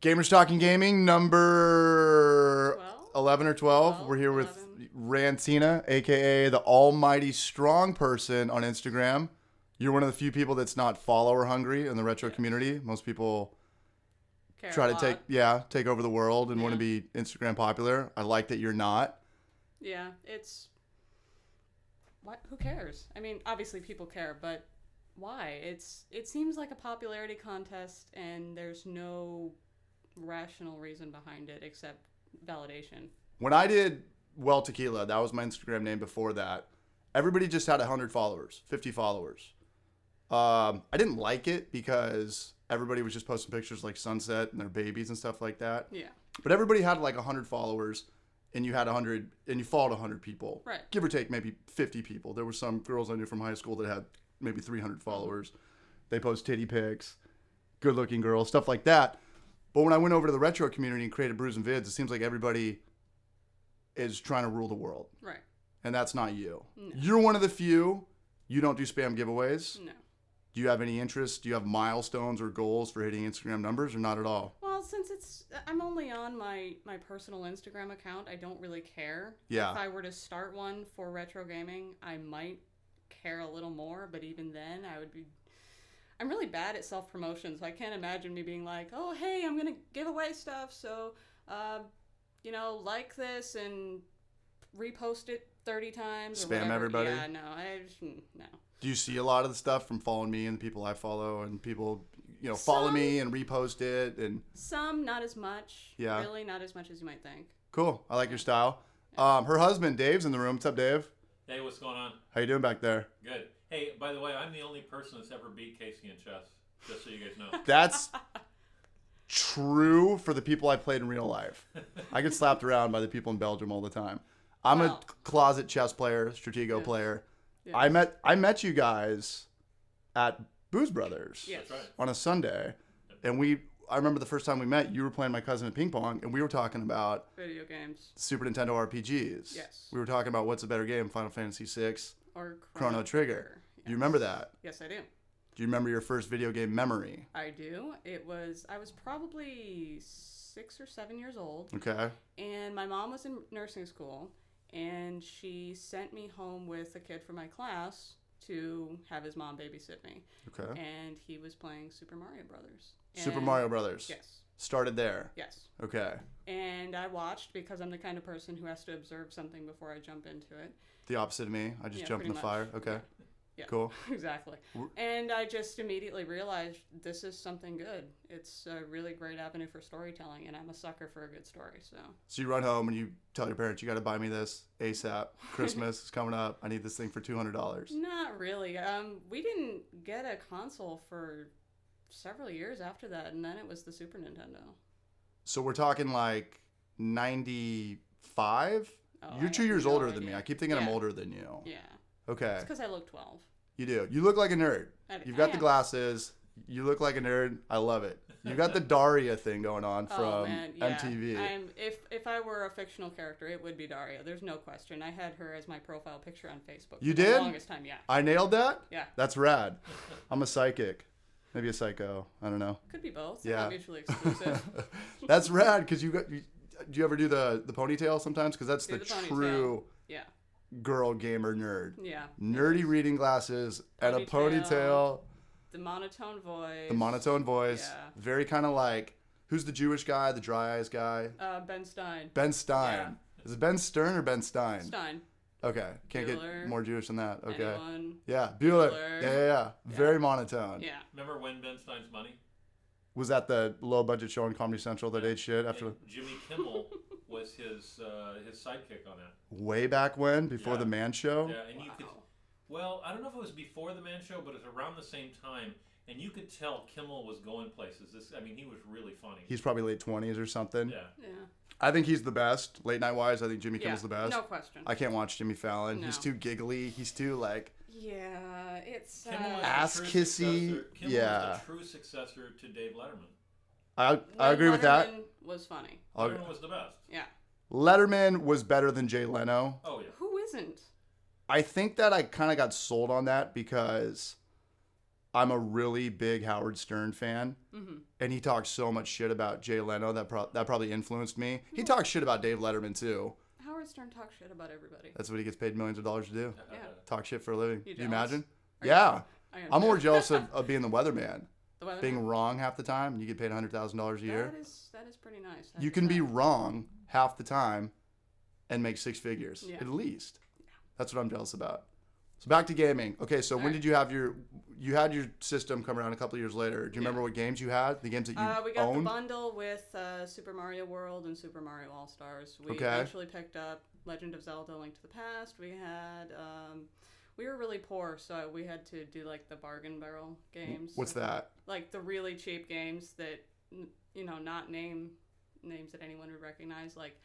Gamers Talking Gaming, number 11 or 12. We're here 11. with Rantina, a.k.a. the AlmightyStrongPerson on Instagram. You're one of the few people that's not follower hungry in the retro community. Most people try to take over the world and want to be Instagram popular. I like that you're not. Yeah, it's... What? Who cares? I mean, obviously people care, but why? It seems like a popularity contest, and there's no rational reason behind it except validation. When I did Well Tequila, that was my Instagram name before that, everybody just had 100 followers, 50 followers. I didn't like it because everybody was just posting pictures like sunset and their babies and stuff like that. Yeah. But everybody had like 100 followers, and you had 100, and you followed 100 people. Right. Give or take maybe 50 people. There were some girls I knew from high school that had maybe 300 followers. They post titty pics, good-looking girls, stuff like that. But when I went over to the retro community and created BREWS and VIDS, it seems like everybody is trying to rule the world. Right. And that's not you. No. You're one of the few. You don't do spam giveaways. No. Do you have any interest? Do you have milestones or goals for hitting Instagram numbers, or not at all? Well, since I'm only on my personal Instagram account, I don't really care. Yeah. If I were to start one for retro gaming, I might care a little more, but even then, I'm really bad at self-promotion, so I can't imagine me being like, oh, hey, I'm going to give away stuff, so, like this and repost it 30 times or Spam whatever. everybody? Yeah, no. Do you see a lot of the stuff from following me and the people I follow, and people, follow me and repost it? And some, not as much. Yeah. Really, not as much as you might think. Cool. I like your style. Her husband, Dave's in the room. What's up, Dave? Hey, what's going on? How you doing back there? Good. Hey, by the way, I'm the only person that's ever beat Casey in chess, just so you guys know. That's true for the people I played in real life. I get slapped around by the people in Belgium all the time. I'm a closet chess player, stratego player. Yes. I met you guys at Booze Brothers Yes. That's right. on a Sunday, and I remember the first time we met, you were playing my cousin at ping pong, and we were talking about Video games. Super Nintendo RPGs. Yes. We were talking about what's a better game, Final Fantasy VI Or Chrono Trigger. Yes. Do you remember that? Yes, I do. Do you remember your first video game memory? I do. I was probably 6 or 7 years old. Okay. And my mom was in nursing school, and she sent me home with a kid from my class to have his mom babysit me. Okay. And he was playing Super Mario Brothers. Super Mario Brothers. Yes. Started there. Yes. Okay. And I watched because I'm the kind of person who has to observe something before I jump into it. The opposite of me. I just jump in the fire. Okay. Yeah. Cool. Exactly. And I just immediately realized this is something good. It's a really great avenue for storytelling, and I'm a sucker for a good story. So you run home and you tell your parents, you got to buy me this ASAP. Christmas is coming up. I need this thing for $200. Not really. We didn't get a console for several years after that, and then it was the Super Nintendo. So we're talking like 95? You're 2 years older than me. I keep thinking I'm older than you. Yeah. Okay. It's because I look 12. You do. You look like a nerd. You've got the glasses. You look like a nerd. I love it. You got the Daria thing going on from MTV. If I were a fictional character, it would be Daria. There's no question. I had her as my profile picture on Facebook. You for did? The longest time, yeah. I nailed that? Yeah. That's rad. I'm a psychic. Maybe a psycho. I don't know. Could be both. Yeah. Not mutually exclusive. That's rad because do you ever do the ponytail sometimes? Because that's the true girl gamer nerd. Yeah. Nerdy reading glasses and a ponytail. The monotone voice. Yeah. Yeah. Very kind of like, who's the Jewish guy, the dry eyes guy? Ben Stein. Ben Stein. Yeah. Is it Ben Stern or Ben Stein? Stein. Okay. Can't Bueller, get more Jewish than that. Okay. Anyone, yeah. Bueller. Yeah. Very monotone. Yeah. Remember When Ben Stein's Money? Was that the low budget show on Comedy Central that ate shit after? And Jimmy Kimmel was his sidekick on that. Way back when, before the Man Show. Yeah, and you could. Well, I don't know if it was before the Man Show, but it was around the same time, and you could tell Kimmel was going places. He was really funny. He's probably late 20s or something. Yeah. Yeah. I think he's the best. Late night wise, I think Jimmy Kimmel's the best. No question. I can't watch Jimmy Fallon. No. He's too giggly. He's too like. Yeah, it's ass kissy. Kimmel was the true successor to Dave Letterman. I agree with that. Letterman was funny. Letterman was the best. Yeah. Letterman was better than Jay Leno. Oh yeah. Who isn't? I think that I kind of got sold on that because I'm a really big Howard Stern fan, and he talks so much shit about Jay Leno that probably influenced me. He talks shit about Dave Letterman too. Howard Stern talks shit about everybody. That's what he gets paid millions of dollars to do. Yeah. Talk shit for a living. You Do you imagine? Are Yeah. I'm too. more jealous of being the weatherman. The weatherman? Being wrong half the time, you get paid $100,000 a year. That is pretty nice. You can be wrong half the time and make six figures Yeah. at least. That's what I'm jealous about. So back to gaming. Okay, so when did you have your system come around a couple of years later? Do you remember what games you had? The games that you we got owned? the bundle with Super Mario World and Super Mario All Stars. We eventually picked up Legend of Zelda: Link to the Past. We had we were really poor, so we had to do like the bargain barrel games. What's that? Like the really cheap games that not names that anyone would recognize. Like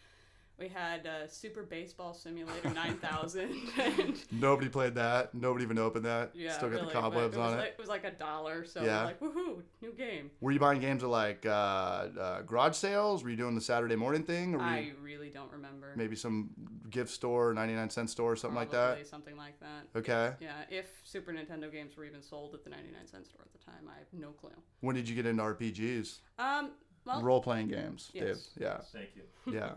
we had Super Baseball Simulator 9000. Nobody played that. Nobody even opened that. Yeah, Still got really, the cobwebs on it. It was like $1, so Yeah. like woohoo, new game. Were you buying games at like garage sales? Were you doing the Saturday morning thing? Or were I you really don't remember. maybe some gift store, 99-cent store, or something like that? Probably something like that. Okay. Yeah, if Super Nintendo games were even sold at the 99-cent store at the time, I have no clue. When did you get into RPGs? Well, Role-playing games, yes. Dave. Yeah. Thank you. Yeah.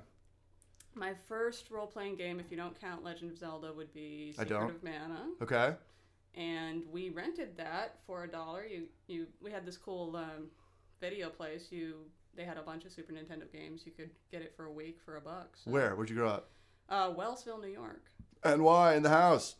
my first role-playing game, if you don't count Legend of Zelda, would be I Secret don't. of Mana. Okay. And we rented that for $1. We had this cool video place. They had a bunch of Super Nintendo games. You could get it for a week for $1. So. Where? Where'd you grow up? Wellsville, New York. NY in the house.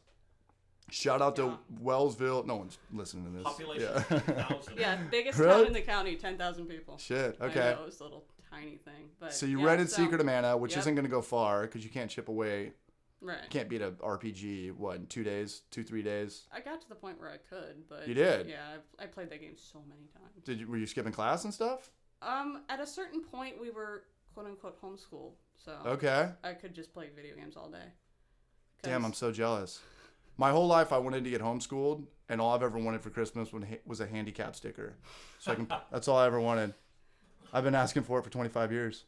Shout out to Yeah. Wellsville. No one's listening to this. Population Yeah. 10,000. Yeah, biggest Really? town in the county, 10,000 people. Shit. I Okay. know, it was a little tiny thing. But So you yeah, rented Secret of Mana, which Yep. isn't going to go far because you can't chip away. Right. You can't beat a RPG. What, in 2 days, 3 days? I got to the point where I could, but You did? Yeah, I played that game so many times. Were you skipping class and stuff? At a certain point, we were quote unquote homeschooled, so Okay. I could just play video games all day. Damn, I'm so jealous. My whole life, I wanted to get homeschooled, and all I've ever wanted for Christmas was a handicap sticker. So I can. That's all I ever wanted. I've been asking for it for 25 years.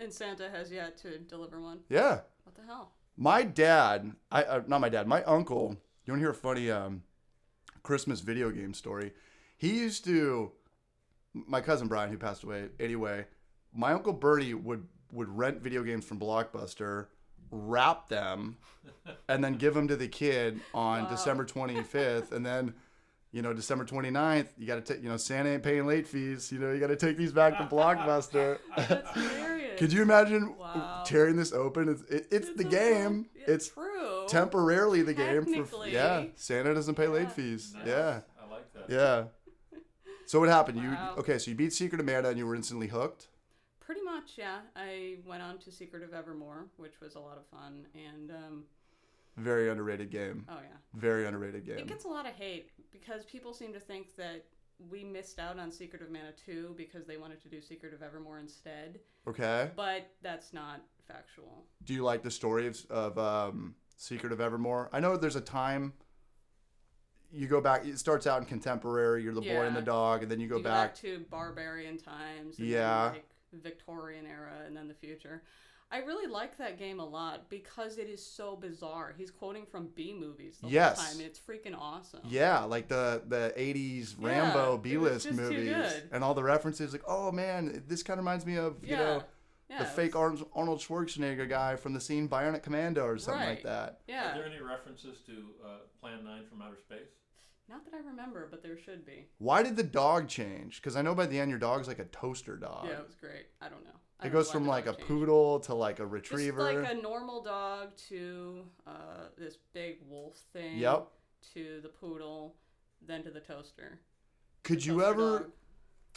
And Santa has yet to deliver one. Yeah. What the hell? My dad, not my dad, my uncle. You want to hear a funny Christmas video game story? He used to. My cousin Brian, who passed away anyway. My uncle Bertie would rent video games from Blockbuster, wrap them, and then give them to the kid on Wow. December 25th, and then. December 29th, you got to take, Santa ain't paying late fees. You got to take these back to Blockbuster. That's hilarious. Could you imagine Wow. tearing this open? It's the game. It's true. temporarily the game. Technically. Santa doesn't pay late Yeah. fees. Nice. Yeah. I like that. Yeah. So what happened? Wow. So you beat Secret of Mana and you were instantly hooked? Pretty much, yeah. I went on to Secret of Evermore, which was a lot of fun, and Very underrated game. oh yeah. Very underrated game. It gets a lot of hate because people seem to think that we missed out on Secret of Mana 2 because they wanted to do Secret of Evermore instead. Okay. But that's not factual. Do you like the story of Secret of Evermore? I know there's a time you go back. It starts out in contemporary. You're the boy and the Yeah. dog, and then you go back. to barbarian times. And Yeah. Then, like Victorian era, and then the future. I really like that game a lot because it is so bizarre. He's quoting from B movies the Yes. whole time, and it's freaking awesome. Yeah, like the 80s Rambo it was B-list just too movies. good. And all the references, like, oh man, this kind of reminds me of, Yeah. the fake Arnold Schwarzenegger guy from the scene Bionic Commando or something like Right. that. Yeah. Are there any references to Plan 9 from Outer Space? Not that I remember, but there should be. Why did the dog change? Because I know by the end your dog's like a toaster dog. Yeah, it was great. I don't know. I It don't goes know why from the like a dog changed. poodle to like a retriever. Just like a normal dog to this big wolf thing. Yep. To the poodle, then to the toaster. Could you Toaster ever dog.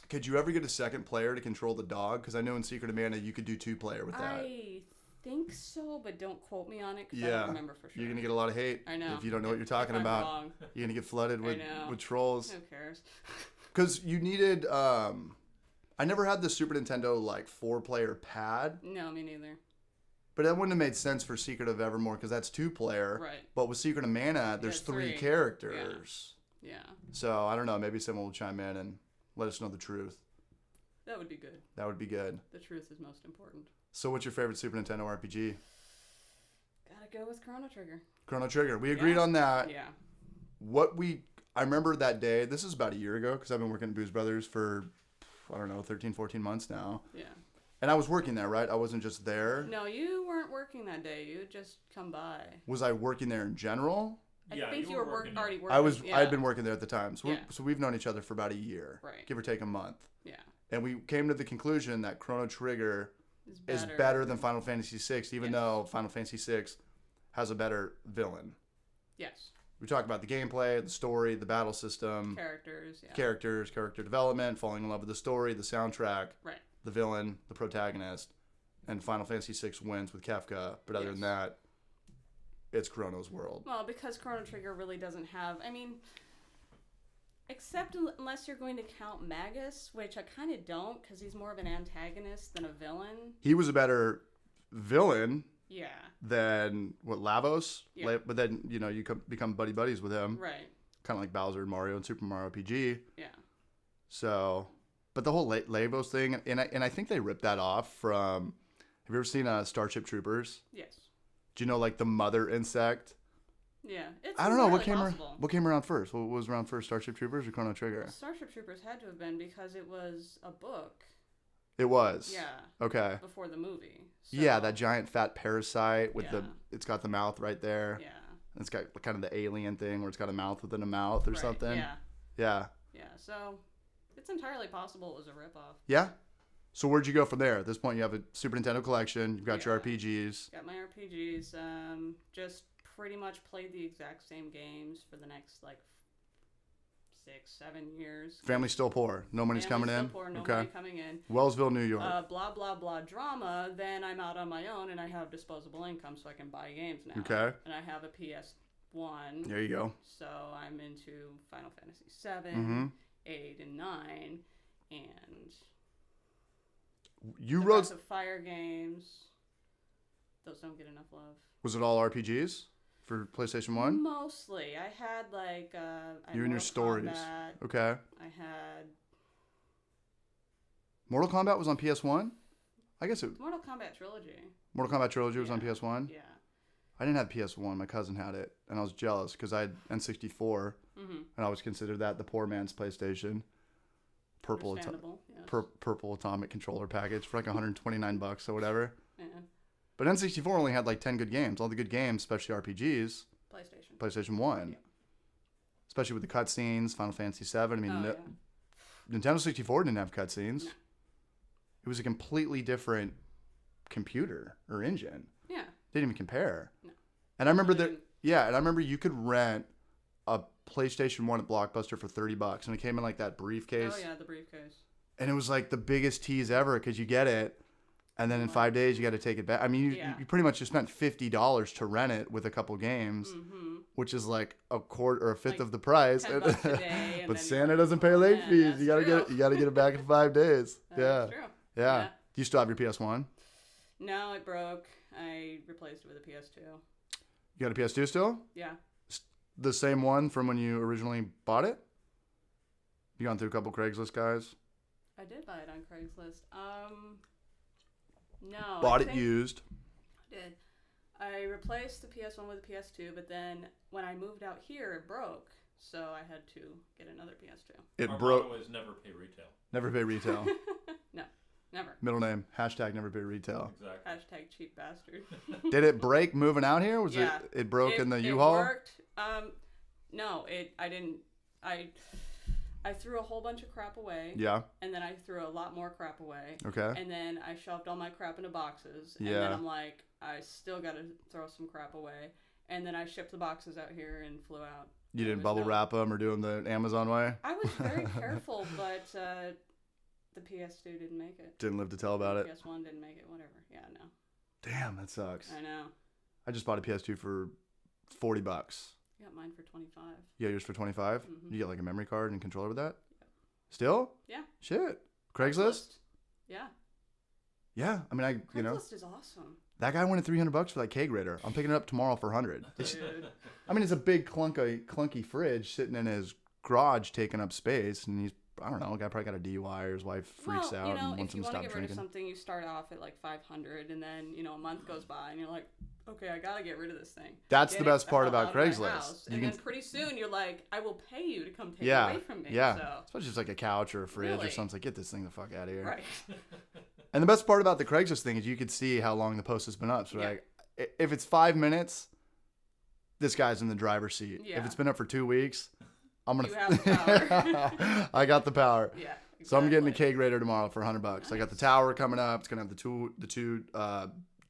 could you ever get a second player to control the dog? Because I know in Secret of Mana you could do 2-player with that. I think so, but don't quote me on it because I Yeah. don't remember for sure. You're gonna get a lot of hate I know. if you don't know what you're If talking I'm about. wrong, You're gonna get flooded I with know. trolls. who cares? Because you needed, I never had the Super Nintendo like 4-player pad, No, me neither. but that wouldn't have made sense for Secret of Evermore because that's 2-player. Right. But with Secret of Mana, there's Yeah, 3 3. characters. Yeah, So I don't know. Maybe someone will chime in and let us know the truth. that would be good. That would be good. The truth is most important. So what's your favorite Super Nintendo RPG? Gotta go with Chrono Trigger. Chrono Trigger. We agreed Yeah. on that. Yeah. I remember that day. This is about a year ago because I've been working at Booze Brothers for, I don't know, 13, 14 months now. Yeah. And I was working there, right? I wasn't just there. No, you weren't working that day. You had just come by. Was I working there in general? I think you were already working. I had been working there at the time. So, so we've known each other for about a year. Right. Give or take a month. Yeah. And we came to the conclusion that Chrono Trigger is better than Final Fantasy VI, even though Final Fantasy VI has a better villain. Yes. We talked about the gameplay, the story, the battle system. Character development, falling in love with the story, the soundtrack. Right. The villain, the protagonist, and Final Fantasy VI wins with Kefka. But other than that, it's Chrono's world. Well, because Chrono Trigger really doesn't have, I mean, except unless you're going to count Magus, which I kind of don't, because he's more of an antagonist than a villain. He was a better villain than, Lavos? Yeah. But then, you become buddies with him. Right. Kind of like Bowser and Mario and Super Mario RPG. Yeah. So... But the whole Lavos thing, and I think they ripped that off from. Have you ever seen Starship Troopers? Yes. Do you know like the mother insect? Yeah, it's. I don't know what possible. came around first. What was around first, Starship Troopers or Chrono Trigger? Well, Starship Troopers had to have been because it was a book. It was. Yeah. Okay. Before the movie. So, yeah, that giant fat parasite with it's got the mouth right there. Yeah. It's got kind of the alien thing where it's got a mouth within a mouth or something. Yeah. Yeah. Yeah. So. It's entirely possible it was a ripoff. Yeah? So where'd you go from there? At this point, you have a Super Nintendo collection. You've got your RPGs. Got my RPGs. Just pretty much played the exact same games for the next, 6-7 years. Family still poor. No money's coming in? Poor, no money coming in. Wellsville, New York. Blah, blah, blah drama. Then I'm out on my own, and I have disposable income, so I can buy games now. Okay. And I have a PS1. There you go. So I'm into Final Fantasy 7. 8 and 9, and you wrote the Fire games. Those don't get enough love. Was it all RPGs for PlayStation 1? Mostly. I had you and your stories. Kombat. Okay. I had Mortal Kombat was on PS1? I guess it. Mortal Kombat Trilogy. Mortal Kombat Trilogy was on PS1? Yeah. I didn't have PS1. My cousin had it, and I was jealous because I had N64, and I always considered that the poor man's PlayStation. Purple atomic controller package for like $129 or whatever. Yeah. But N64 only had like 10 good games. All the good games, especially RPGs. PlayStation 1. Yeah. Especially with the cutscenes, Final Fantasy 7. I mean, Nintendo 64 didn't have cutscenes. No. It was a completely different computer or engine. Yeah. Didn't even compare. No. And I remember and I remember you could rent a PlayStation 1 at Blockbuster for $30, and it came in like that briefcase. Oh yeah, the briefcase. And it was like the biggest tease ever because you get it, and then in 5 days you got to take it back. I mean, you pretty much just spent $50 to rent it with a couple games, which is like a quarter or a fifth of the price. $10 a day, but Santa doesn't pay late fees. You gotta get it back in 5 days. That's true. Yeah. Do you still have your PS1? No, it broke. I replaced it with a PS2. You got a PS2 still? Yeah. The same one from when you originally bought it? You gone through a couple Craigslist guys? I did buy it on Craigslist. No. Bought it used. I did. I replaced the PS1 with a PS2, but then when I moved out here, it broke. So I had to get another PS2. It broke. Our motto is never pay retail. Never pay retail. No. Never. Middle name, #, never pay retail. Exactly. #cheap bastard. Did it break moving out here? Was it broke in the U-Haul? It worked. No, I didn't. I threw a whole bunch of crap away. Yeah. And then I threw a lot more crap away. Okay. And then I shoved all my crap into boxes. And then I'm like, I still got to throw some crap away. And then I shipped the boxes out here and flew out. You didn't bubble wrap them or do them the Amazon way? I was very careful, but the PS2 didn't make it. Didn't live to tell about it. PS1 didn't make it. Whatever. Yeah, no. Damn, that sucks. I know. I just bought a PS2 for $40. You got mine for $25. Yeah, yours for $25. Mm-hmm. You get like a memory card and controller with that? Yep. Still? Yeah. Shit. Craigslist? Yeah. Yeah. I mean, Craigslist is awesome. That guy wanted $300 for that keg raider. I'm picking it up tomorrow for $100. Dude. I mean, it's a big clunky fridge sitting in his garage taking up space, and he's, I don't know, a guy probably got a DUI or his wife freaks out and wants him to stop drinking. If you want to get rid of something, you start off at like $500, and then, a month goes by, and you're like, okay, I gotta get rid of this thing. That's Get the best it part hell about out of my Craigslist. house. You And can then pretty soon you're like, I will pay you to come take it yeah, away from me. yeah. So. Especially just like a couch or a fridge or Really? something. Like, get this thing the fuck out of here. Right. And the best part about the Craigslist thing is you could see how long the post has been up. So Yeah. like, if it's 5 minutes, this guy's in the driver's seat. Yeah. If it's been up for 2 weeks, I'm gonna. You have the power. I got the power. Yeah. So I'm getting a exactly. keg grader tomorrow for $100. I got the tower coming up. It's gonna have the two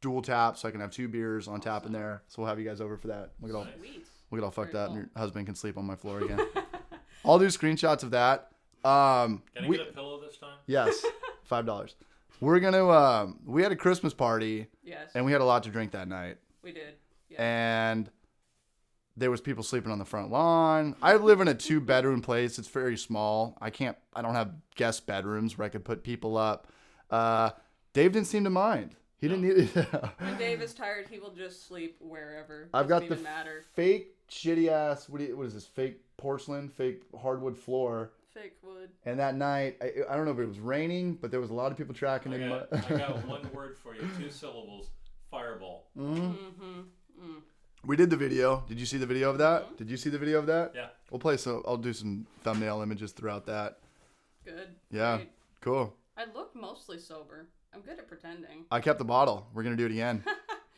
dual taps, so I can have 2 beers on tap in there. So we'll have you guys over for that. We'll get all fucked Very up, cool. and your husband can sleep on my floor again. I'll do screenshots of that. Can I get a pillow this time? Yes, $5. We're gonna. We had a Christmas party, Yes. and we had a lot to drink that night. We did. Yeah. And there was people sleeping on the front lawn. I live in a 2-bedroom place. It's very small. I don't have guest bedrooms where I could put people up. Dave didn't seem to mind. He didn't need. When Dave is tired, he will just sleep wherever. I've got Doesn't the even matter. fake shitty ass. What is this? Fake porcelain, fake hardwood floor. Fake wood. And that night, I don't know if it was raining, but there was a lot of people tracking in. I got one word for you. 2 syllables. Fireball. We did the video. Did you see the video of that? Did you see the video of that? Yeah. We'll play some. I'll do some thumbnail images throughout that. Good. Yeah. Great. Cool. I look mostly sober. I'm good at pretending. I kept the bottle. We're gonna do it again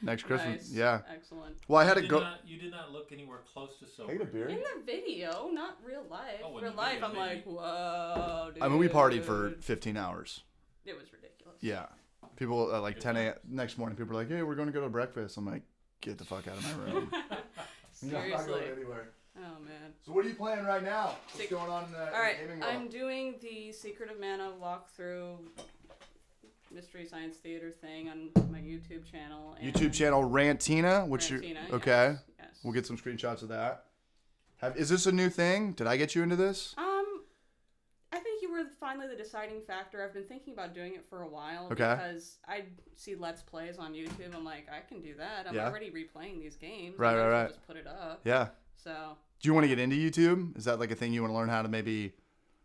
next Christmas. Nice. Yeah. Excellent. Well, I had to You go. did not look anywhere close to sober. Take a beer. In the video, not real life. Oh, in real the life, video, I'm maybe. like, whoa, dude. I mean, we partied for 15 hours. It was ridiculous. Yeah. People at like 10 a.m. next morning. People are like, "Hey, we're going to go to breakfast." I'm like, "Get the fuck out of my room." Seriously. anywhere. Oh man. So what are you playing right now? What's going on in the All right, gaming world? I'm doing the Secret of Mana walkthrough Mystery Science Theater thing on my YouTube channel. And YouTube channel Rantina. What's your Rantina, okay? Yes. We'll get some screenshots of that. Is this a new thing? Did I get you into this? I think you were finally the deciding factor. I've been thinking about doing it for a while Okay. because I see Let's Plays on YouTube. I'm like, I can do that. I'm Yeah. already replaying these games. Right, I might as well right. Just put it up. Yeah. So. Do you want to get into YouTube? Is that like a thing you want to learn how to maybe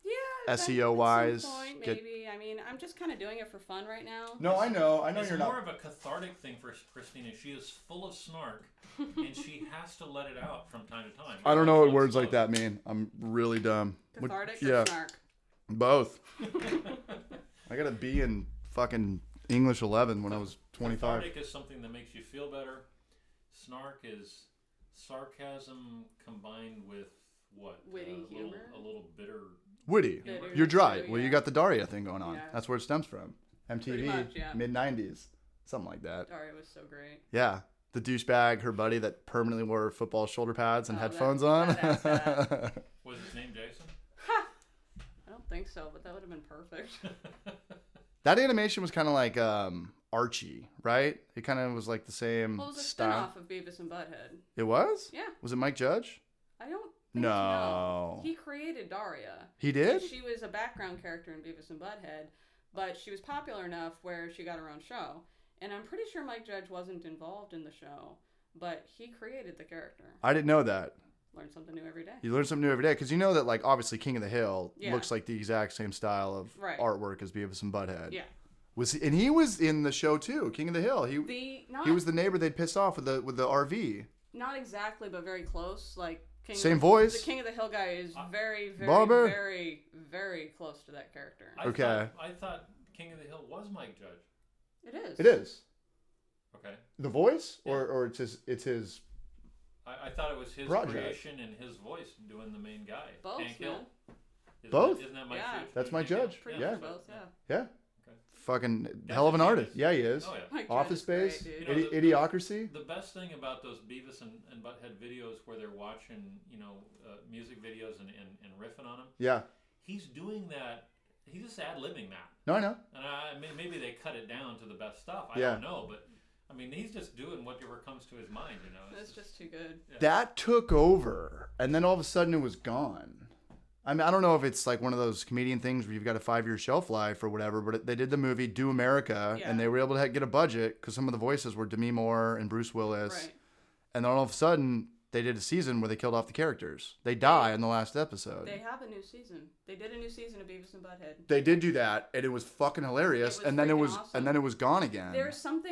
Yeah. SEO wise? At some point, maybe. I mean, I'm just kind of doing it for fun right now. No, I know It's you're more not. of a cathartic thing for Christina. She is full of snark, and she has to let it out from time to time. I don't know what She'll words like explode. that mean. I'm really dumb. Cathartic yeah. or snark? Both. I got a B in fucking English 11 when I was 25. Cathartic is something that makes you feel better. Snark is sarcasm combined with what? Witty humor? A little bitter. Witty. Bitter, You're dry. too, Well, you yeah. got the Daria thing going on. Yeah. That's where it stems from. MTV, much, yeah. mid 90s, something like that. Daria was so great. Yeah, the douchebag, her buddy that permanently wore football shoulder pads and Oh, headphones that on. badass Was his name Jason? I don't think so, but that would have been perfect. That animation was kind of like Archie, right? It kind of was like the same Well, it was a style. spinoff of Beavis and Butthead. It was? Yeah. Was it Mike Judge? I don't think No. He created Daria. He did? She was a background character in Beavis and Butthead, but she was popular enough where she got her own show. And I'm pretty sure Mike Judge wasn't involved in the show, but he created the character. I didn't know that. Learn something new every day. You learn something new every day because you know that, like, obviously King of the Hill Yeah. looks like the exact same style of Right. artwork as Beavis and Butthead. Yeah. And he was in the show too, King of the Hill. He was the neighbor they'd pissed off with the RV. Not exactly, but very close. Like Same voice. The King of the Hill guy is very, very, Barber. very, very close to that character. Okay. I thought King of the Hill was Mike Judge. It is. It is. Okay. The voice, Yeah. or it's his. I thought it was his Project. creation and his voice doing the main guy. Both, Hank Hill. man. Both? Isn't that Mike Yeah. Judge? That's Mike Hank Hill? Judge. Pretty Yeah. much both, yeah. Yeah. Okay. Fucking That's hell of an a artist. genius. Yeah, he is. Oh yeah. Mike Judge Office is great, Space. dude. You know, Idiocracy. The best thing about those Beavis and Butthead videos where they're watching, music videos and riffing on them, Yeah. he's doing that. He's just ad-libbing that. No, I know. And I mean, maybe they cut it down to the best stuff. I Yeah. don't know, but I mean, he's just doing whatever comes to his mind. It's just too good. Yeah. That took over, and then all of a sudden it was gone. I mean, I don't know if it's like one of those comedian things where you've got a 5-year shelf life or whatever, but they did the movie Do America, Yeah. and they were able to get a budget because some of the voices were Demi Moore and Bruce Willis. Right. And then all of a sudden, they did a season where they killed off the characters. They die in the last episode. They have a new season. They did a new season of Beavis and Butthead. They did do that, and it was fucking hilarious. It was and then freaking awesome. it was gone again. There's some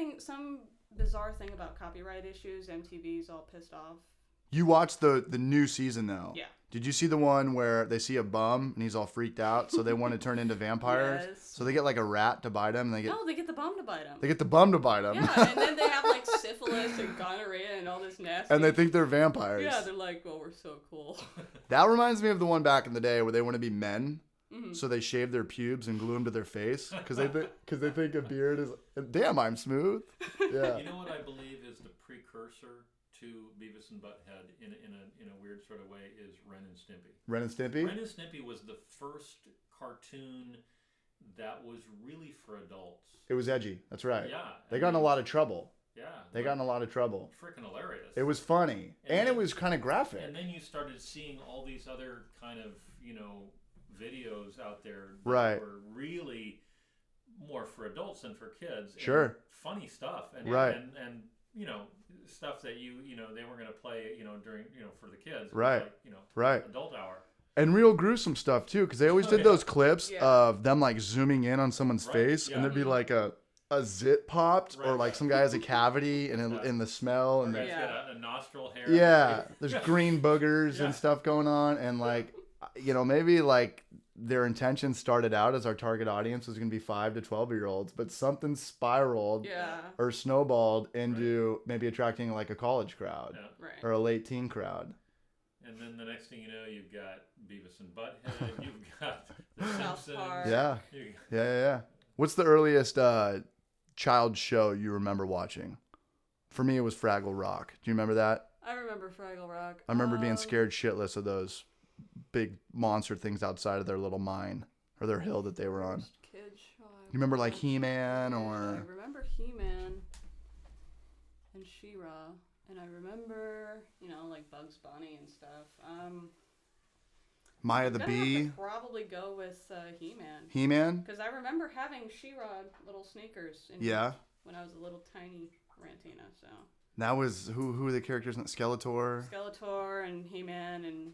bizarre thing about copyright issues. MTV's all pissed off. You watched the new season though. Yeah. Did you see the one where they see a bum and he's all freaked out, so they want to turn into vampires? Yes. So they get like a rat to bite him, and they get the bum to bite him. They get the bum to bite him. Yeah, and then they have like syphilis and gonorrhea and all this nasty. And they think they're vampires. Yeah, they're like, "Oh, we're so cool." That reminds me of the one back in the day where they want to be men, Mm-hmm. so they shave their pubes and glue them to their face because they think a beard is. Damn, I'm smooth. Yeah. You know what I believe is the precursor to Beavis and Butthead in a weird sort of way is Ren and Stimpy. Ren and Stimpy? Ren and Stimpy was the first cartoon that was really for adults. It was edgy. That's right. Yeah. They got in a lot of trouble. Yeah. They got in a lot of trouble. Freaking hilarious. It was funny. And then, it was kind of graphic. And then you started seeing all these other kind of, videos out there that Right. were really more for adults than for kids. Sure. And funny stuff. And, right. And stuff that they weren't going to play, during, for the kids. Right. Like, right. adult hour. And real gruesome stuff too, because they always did those clips of them like zooming in on someone's face, and there'd be like a zit popped, or like some guy has a cavity in the smell, and got a nostril hair. Yeah, there's green boogers and stuff going on, and like, maybe like their intention started out as our target audience was going to be 5 to 12-year-olds, but something spiraled or snowballed into maybe attracting like a college crowd or a late teen crowd. And then the next thing you know, you've got Beavis and Butthead, you've got The Simpsons. Yeah. What's the earliest child show you remember watching? For me, it was Fraggle Rock. Do you remember that? I remember Fraggle Rock. I remember being scared shitless of those big monster things outside of their little mine or their hill that they were on. Kid show. You remember like He-Man or? I remember He-Man and She-Ra, and I remember like Bugs Bunny and stuff. Maya the Bee. Have to probably go with He-Man. He-Man. Because I remember having She-Ra little sneakers. When I was a little tiny Rantina, so. That was who were the characters in it? Skeletor and He-Man and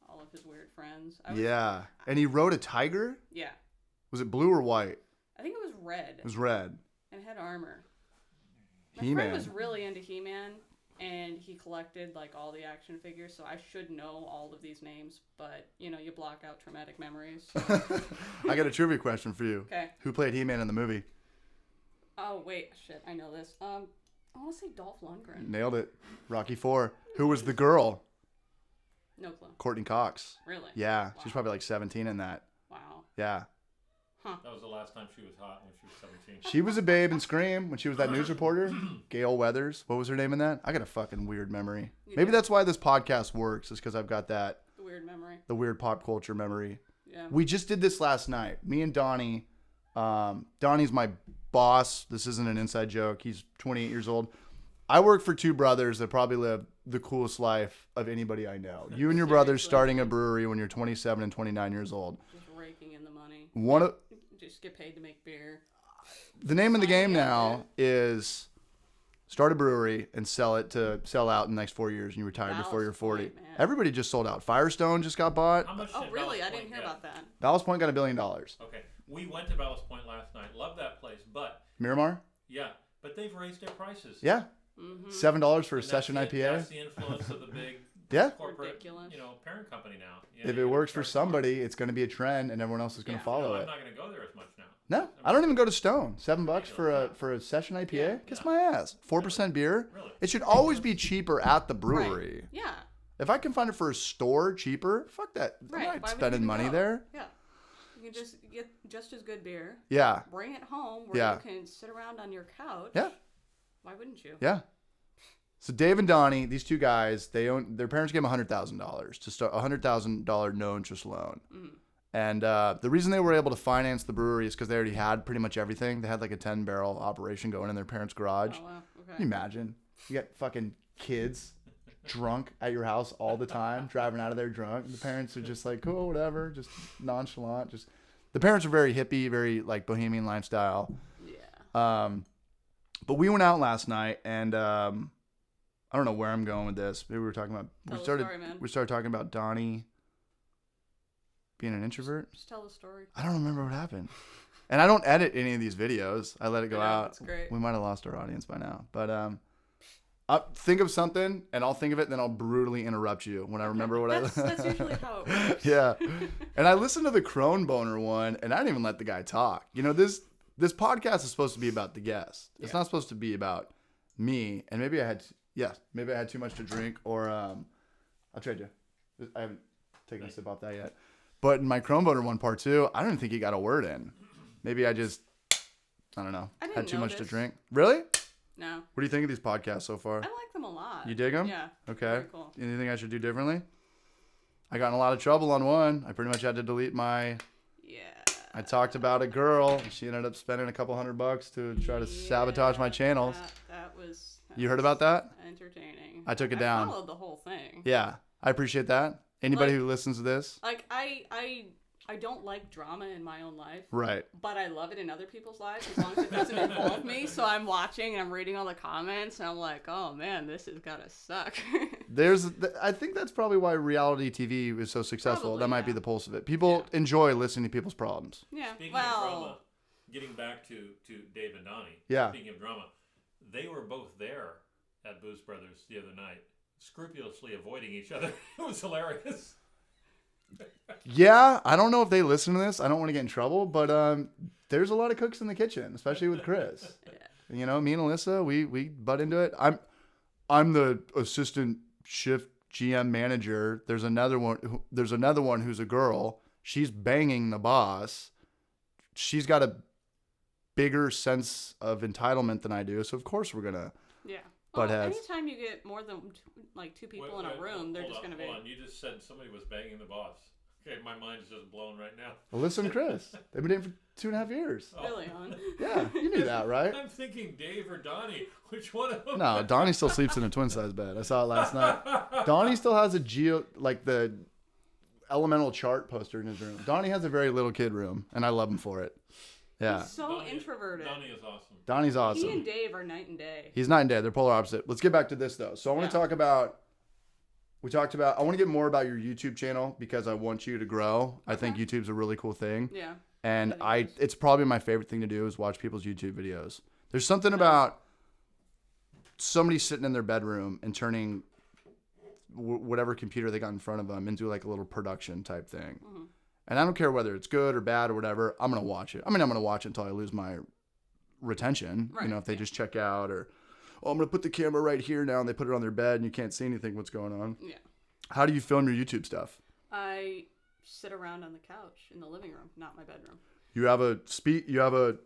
all of his weird friends. And he rode a tiger? Yeah. Was it blue or white? I think it was red. It was red. And it had armor. My He-Man. friend was really into He-Man, and he collected like all the action figures, so I should know all of these names, but you block out traumatic memories. So. I got a trivia question for you. Okay. Who played He-Man in the movie? Oh wait, shit, I know this. I want to say Dolph Lundgren. Nailed it. Rocky IV. Who was the girl? No clue. Courtney Cox. Really? Yeah, Wow. she's probably like 17 in that. Wow. Yeah. Huh. That was the last time she was hot, when she was 17. She was a babe in Scream when she was that news reporter. Gail Weathers. What was her name in that? I got a fucking weird memory. Maybe that's why this podcast works, is because I've got that. The weird memory. The weird pop culture memory. Yeah. We just did this last night. Me and Donnie. Donnie's my boss. This isn't an inside joke. He's 28 years old. I work for two brothers that probably live the coolest life of anybody I know. You and your brothers starting a brewery when you're 27 and 29 years old. Just raking in the money. Just get paid to make beer. The name of the game now is start a brewery and sell out in the next 4 years, and you retire before you're 40. Point, man. Everybody just sold out. Firestone just got bought. How much Oh, did really? Ballast I didn't Point hear get? about that. Ballast Point got $1 billion. Okay. We went to Ballast Point last night. Love that place, but Miramar? yeah, but they've raised their prices. Yeah. Mm-hmm. $7 for a And session that's IPA. That's the influence of the big corporate, Ridiculous. parent company now. If it works for somebody, it's going to be a trend, and everyone else is going to follow I'm it. not going to go there as much now. No, I don't even go to Stone. $7 for a session IPA? Kiss my ass. 4% beer? Really? It should always be cheaper at the brewery. Right. Yeah. If I can find it for a store cheaper, fuck that. Right. I'm Why not would spending you money go? there. Yeah. You can just get just as good beer. Yeah. Bring it home where Yeah. you can sit around on your couch. Yeah. Why wouldn't you? Yeah. So Dave and Donnie, these two guys, their parents gave them $100,000 to start a $100,000 no interest loan. Mm. And the reason they were able to finance the brewery is because they already had pretty much everything. They had like a 10-barrel operation going in their parents' garage. Oh, wow. Okay. Can you imagine? You got fucking kids drunk at your house all the time, driving out of there drunk. The parents are just like, cool, whatever, just nonchalant. The parents are very hippie, very like bohemian lifestyle. Yeah. But we went out last night, and I don't know where I'm going with this. Maybe we were talking about we started talking about Donnie being an introvert. Just tell the story. I don't remember what happened. And I don't edit any of these videos. I let it go out. That's great. We might have lost our audience by now. But think of something, and I'll think of it, and then I'll brutally interrupt you when I remember what That's usually how it works. Yeah. And I listened to the Crone Boner one, and I didn't even let the guy talk. You know, this podcast is supposed to be about the guest. It's not supposed to be about me. And maybe I had too much to drink, or I'll trade you. I haven't taken a sip off that yet. But in my Crone Boner one, part 2, I don't even think he got a word in. Maybe I don't know, had too much to drink. Really? No. What do you think of these podcasts so far? I like them a lot. You dig them? Yeah. Okay. Very cool. Anything I should do differently? I got in a lot of trouble on one. I pretty much had to delete my... Yeah. I talked about a girl. She ended up spending a couple $100 to try to sabotage my channels. That was You heard about that? entertaining. I took it down. I followed the whole thing. Yeah. I appreciate that. Anybody who listens to this? Like, I don't like drama in my own life. Right. But I love it in other people's lives as long as it doesn't involve me. So I'm watching and I'm reading all the comments and I'm like, oh man, this has gotta suck. I think that's probably why reality TV is so successful. Probably, that might be the pulse of it. People enjoy listening to people's problems. Yeah. Speaking of drama, getting back to Dave and Donnie. Yeah. Speaking of drama, they were both there at Booze Brothers the other night, scrupulously avoiding each other. It was hilarious. Yeah, I don't know if they listen to this. I don't want to get in trouble, but there's a lot of cooks in the kitchen, especially with Chris. You know, me and Alyssa, we butt into it. I'm the assistant shift GM manager. There's another one who's a girl. She's banging the boss. She's got a bigger sense of entitlement than I do, so of course we're gonna. Yeah. Butt Well, heads. anytime you get more than two people in a room, they're just gonna be. Hold on, you just said somebody was banging the boss. Okay, my mind's just blown right now. Alyssa and Chris, they've been dating for 2.5 years. Really, hon? Yeah, you knew that, right? I'm thinking Dave or Donnie. Which one of them? No, Donnie still sleeps in a twin size bed. I saw it last night. Donnie still has the elemental chart poster in his room. Donnie has a very little kid room, and I love him for it. Yeah. He's so introverted. Donnie is awesome. Donnie's awesome. He and Dave are night and day. He's night and day. They're polar opposite. Let's get back to this, though. So I want to talk about... I want to get more about your YouTube channel because I want you to grow. I think YouTube's a really cool thing. Yeah. And it's probably my favorite thing to do is watch people's YouTube videos. There's something about somebody sitting in their bedroom and turning whatever computer they got in front of them into like a little production type thing. Mm-hmm. And I don't care whether it's good or bad or whatever. I'm going to watch it. I mean, I'm going to watch it until I lose my retention. Right. You know, if they just check out or, oh, I'm going to put the camera right here now, and they put it on their bed and you can't see anything what's going on. Yeah. How do you film your YouTube stuff? I sit around on the couch in the living room, not my bedroom. You have a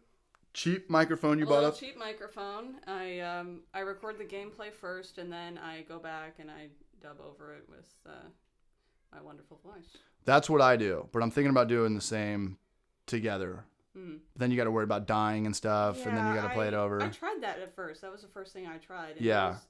cheap microphone you bought up? Cheap microphone. I record the gameplay first, and then I go back and I dub over it with my wonderful voice. That's what I do, but I'm thinking about doing the same together. Mm. Then you got to worry about dying and stuff, and then you got to play it over. I tried that at first. That was the first thing I tried.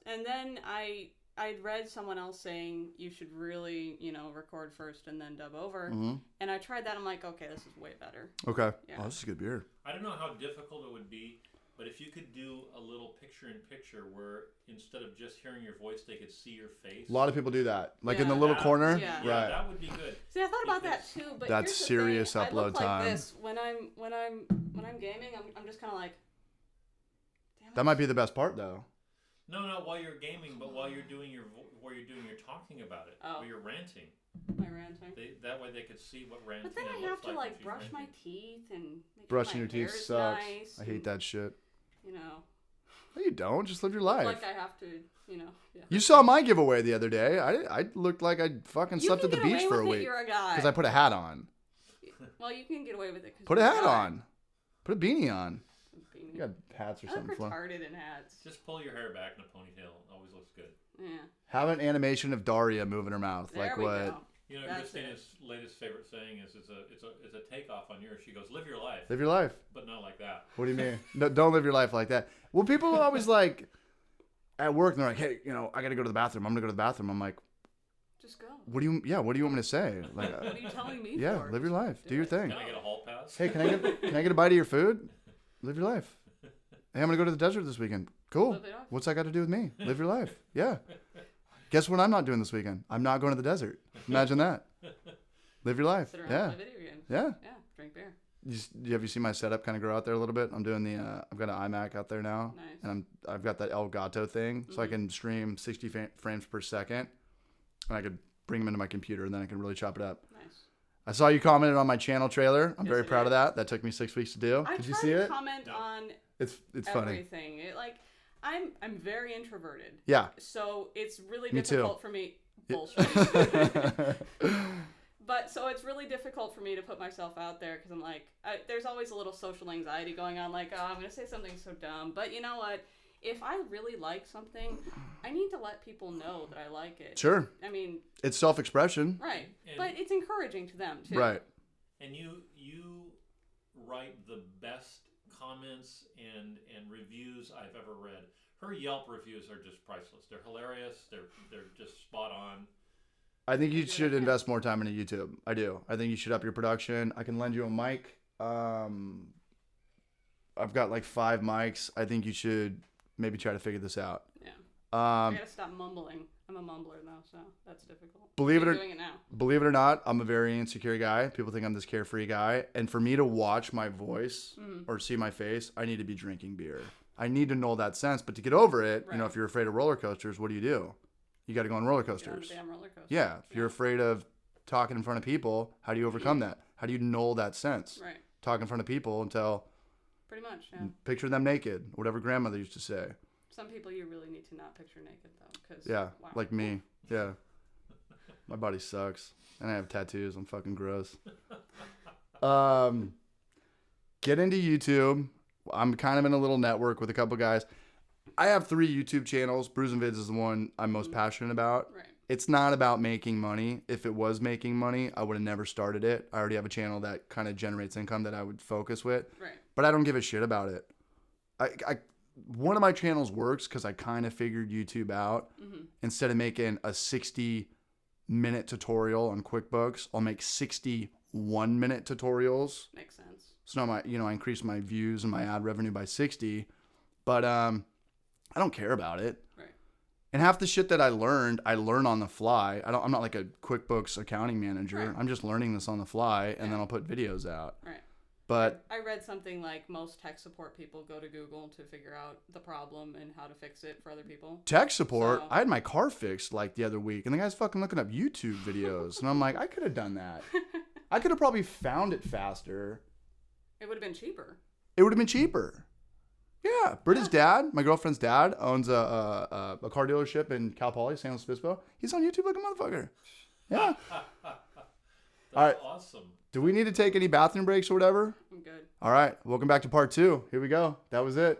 And then I'd read someone else saying you should really, record first and then dub over. Mm-hmm. And I tried that. I'm like, okay, this is way better. Okay. Yeah. Oh, this is good beer. I don't know how difficult it would be, but if you could do a little picture-in-picture where instead of just hearing your voice, they could see your face. A lot of people do that, like in the little corner. Yeah, right. That would be good. See, I thought about that too, but that's serious thing. upload I look time. like this when I'm gaming. I'm just kind of like. Damn it. That might be the best part, though. No, while you're gaming, but while you're doing your talking about it, while you're ranting. My ranting. That way they could see what ranting. But then I have to brush my teeth and make brushing sure my your teeth sucks. Nice I hate that shit. No, you don't. Just live your life. Like I have to, Yeah. You saw my giveaway the other day. I looked like I fucking slept at the beach for a week. You're a guy. Because I put a hat on. Well, you can get away with it. Put a hat on. Put a beanie on. You got hats or something for. Retarded in hats. Just pull your hair back in a ponytail. Always looks good. Yeah. Have an animation of Daria moving her mouth. There like we what? Go. Christina's latest favorite saying is it's a takeoff on yours. She goes, "Live your life." Live your life. But not like that. What do you mean? No, don't live your life like that. Well, people are always like at work and they're like, "Hey, I got to go to the bathroom. I'm gonna go to the bathroom." I'm like, "Just go." What do you want me to say? Like, what are you telling me? Yeah, live your life. Do your thing. Can I get a hall pass? Hey, can I get a bite of your food? Live your life. Hey, I'm gonna go to the desert this weekend. Cool. What's that got to do with me? Live your life. Yeah. Guess what I'm not doing this weekend? I'm not going to the desert. Imagine that. Live your life. Sit around yeah. and play video games. Yeah. Yeah. Drink beer. Have you seen my setup kind of grow out there a little bit? I'm doing I've got an iMac out there now, Nice. and I've got that Elgato thing, so I can stream 60 frames per second, and I could bring them into my computer, and then I can really chop it up. Nice. I saw you commented on my channel trailer. I'm Yes, very I proud did. of that. That took me 6 weeks to do. I Did you try see to it? comment No. on It's funny. everything. I'm very introverted. Yeah. So it's really Me too. difficult for me. Bullshit. But so it's really difficult for me to put myself out there because I'm like, there's always a little social anxiety going on. Like, oh, I'm going to say something so dumb. But you know what? If I really like something, I need to let people know that I like it. Sure. I mean, It's self-expression. right. And- But it's encouraging to them too. Right. And you write the best comments and reviews I've ever read. Her Yelp reviews are just priceless. They're hilarious. They're just spot on. I think you should invest more time into YouTube. I do. I think you should up your production. I can lend you a mic. I've got like 5 mics. I think you should maybe try to figure this out. Yeah. I gotta stop mumbling. I'm a mumbler now, so that's difficult. Believe it I'm or doing it now. Believe it or not, I'm a very insecure guy. People think I'm this carefree guy. And for me to watch my voice or see my face, I need to be drinking beer. I need to know that sense. But to get over it, Right. if you're afraid of roller coasters, what do? You got to go on roller Get on coasters. the damn roller coaster. Yeah. If you're afraid of talking in front of people, how do you overcome that? How do you null that sense? Right. Talk in front of people until Pretty much, yeah. picture them naked, whatever grandmother used to say. Some people you really need to not picture naked, though. Cause, Yeah. wow. Like me. Yeah. My body sucks. And I have tattoos. I'm fucking gross. Get into YouTube. I'm kind of in a little network with a couple guys. I have 3 YouTube channels. BREWS and VIDS is the one I'm most passionate about. Right. It's not about making money. If it was making money, I would have never started it. I already have a channel that kind of generates income that I would focus with. Right. But I don't give a shit about it. One of my channels works because I kind of figured YouTube out. Instead of making a 60-minute tutorial on QuickBooks, I'll make 61-minute tutorials. Makes sense. So now I increase my views and my ad revenue by 60, but I don't care about it. Right. And half the shit that I learn on the fly. I'm not like a QuickBooks accounting manager. Right. I'm just learning this on the fly, and then I'll put videos out. Right. But I read something like most tech support people go to Google to figure out the problem and how to fix it for other people. tech support, So- I had my car fixed like the other week, and the guy's fucking looking up YouTube videos, and I'm like, I could have done that. I could have probably found it faster. It would have been cheaper. It would have been cheaper. Yeah, Britta's dad, my girlfriend's dad, owns a car dealership in Cal Poly, San Luis Obispo. He's on YouTube like a motherfucker. Yeah. That's All right. awesome. Do we need to take any bathroom breaks or whatever? I'm good. All right. Welcome back to part 2. Here we go. That was it.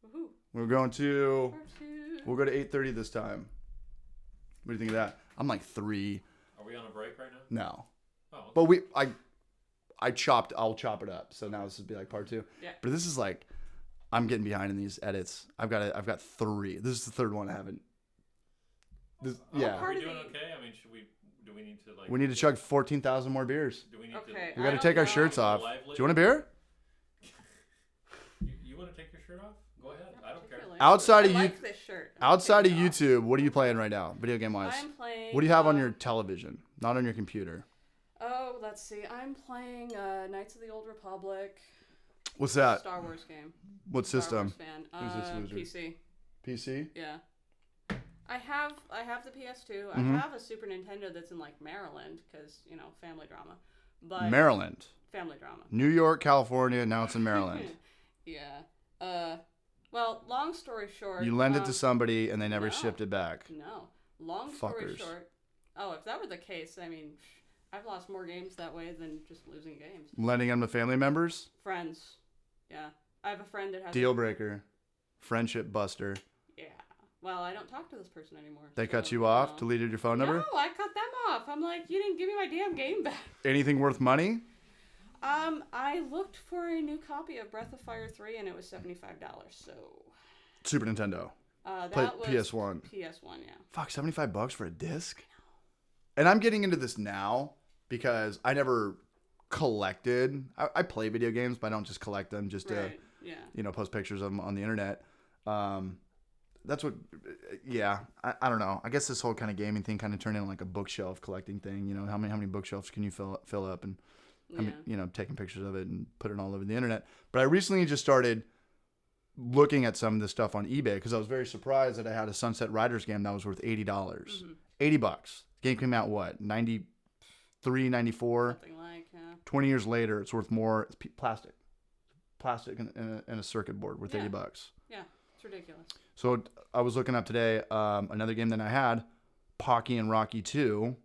Woohoo. We're going to. Part 2. We'll go to 8:30 this time. What do you think of that? I'm like 3. Are we on a break right now? No. Oh, okay. But I'll chop it up. So now this would be like part 2. Yeah. But this is like, I'm getting behind in these edits. I've got 3. This is the 3rd one I haven't. Yeah. Are part we of doing the- okay? I mean, do we need to like? We need to chug 14,000 more beers. Do we need Okay. to? We got I to take our don't shirts know. off. Do Lively? you want a beer? You want to take your shirt off? Go ahead. I don't care. Particularly. Outside I of like this shirt. I'm Outside of taking it off. YouTube, what are you playing right now, video game wise? I'm playing. What do you have on your television, not on your computer? Oh, let's see. I'm playing Knights of the Old Republic. What's that? Star Wars game. What Star system? Wars fan. Who's this loser? PC. PC? Yeah. I have the PS2. Mhm. I have a Super Nintendo that's in like Maryland because family drama. But Maryland. family drama. New York, California, now it's in Maryland. Yeah. Well, long story short. You lend it to somebody and they never no. shipped it back. No. Long story Fuckers. short. Oh, if that were the case, I mean, I've lost more games that way than just losing games. Lending them to family members? Friends. Yeah. I have a friend that has. Deal breaker. Friendship buster. Yeah. Well, I don't talk to this person anymore. They so, cut you off, know. deleted your phone number? No, I cut them off. I'm like, you didn't give me my damn game back. Anything worth money? I looked for a new copy of Breath of Fire 3 and it was $75. So. Super Nintendo. That Play was PS1. PS1, yeah. Fuck, $75 for a disc? And I'm getting into this now because I never collected. I play video games, but I don't just collect them just to, Right. Yeah. post pictures of them on the internet. That's what, yeah, I don't know. I guess this whole kind of gaming thing kind of turned into like a bookshelf collecting thing. How many bookshelves can you fill up? And I mean, taking pictures of it and putting it all over the internet. But I recently just started looking at some of this stuff on eBay because I was very surprised that I had a Sunset Riders game that was worth $80. $80. Game came out, what, 93, 94? Something like, yeah. 20 years later, it's worth more. It's plastic. Plastic in a circuit board worth $80. Yeah, it's ridiculous. So I was looking up today another game that I had, Pocky and Rocky 2,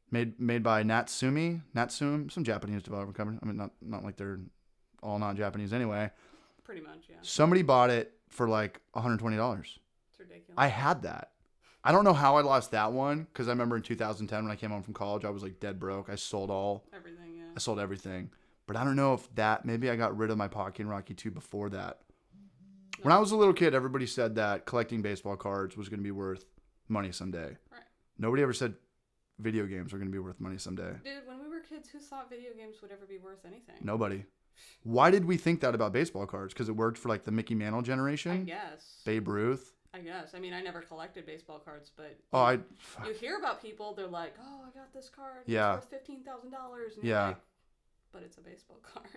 made by Natsume, some Japanese developer company. I mean, not like they're all not Japanese anyway. Pretty much, yeah. Somebody bought it for like $120. It's ridiculous. I had that. I don't know how I lost that one because I remember in 2010 when I came home from college, I was like dead broke. I sold everything. Yeah. I sold everything. But I don't know if maybe I got rid of my Pocky and Rocky 2 before that. No. When I was a little kid, everybody said that collecting baseball cards was going to be worth money someday. Right. Nobody ever said video games were going to be worth money someday. Dude, when we were kids, who thought video games would ever be worth anything? Nobody. Why did we think that about baseball cards? Because it worked for like the Mickey Mantle generation? I guess. Babe Ruth? I guess. I mean, I never collected baseball cards, but you hear about people, they're like, oh, I got this card. Yeah. It's worth $15,000. And you're like, but it's a baseball card.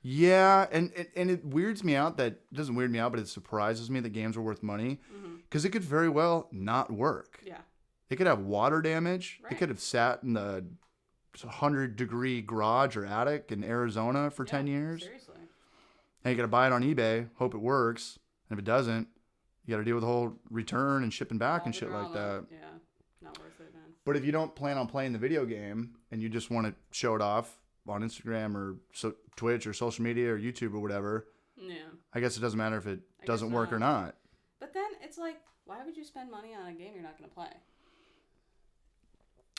Yeah, and it weirds me out it doesn't weird me out, but it surprises me that games are worth money because it could very well not work. Yeah. It could have water damage. Right. It could have sat in the 100-degree garage or attic in Arizona for 10 years. Seriously. And you got to buy it on eBay, hope it works. And if it doesn't, you got to deal with the whole return and shipping back and shit like that. Yeah, not worth it, man. But if you don't plan on playing the video game and you just want to show it off on Instagram or Twitch or social media or YouTube or whatever, I guess it doesn't matter if it doesn't work or not. But then it's like, why would you spend money on a game you're not going to play?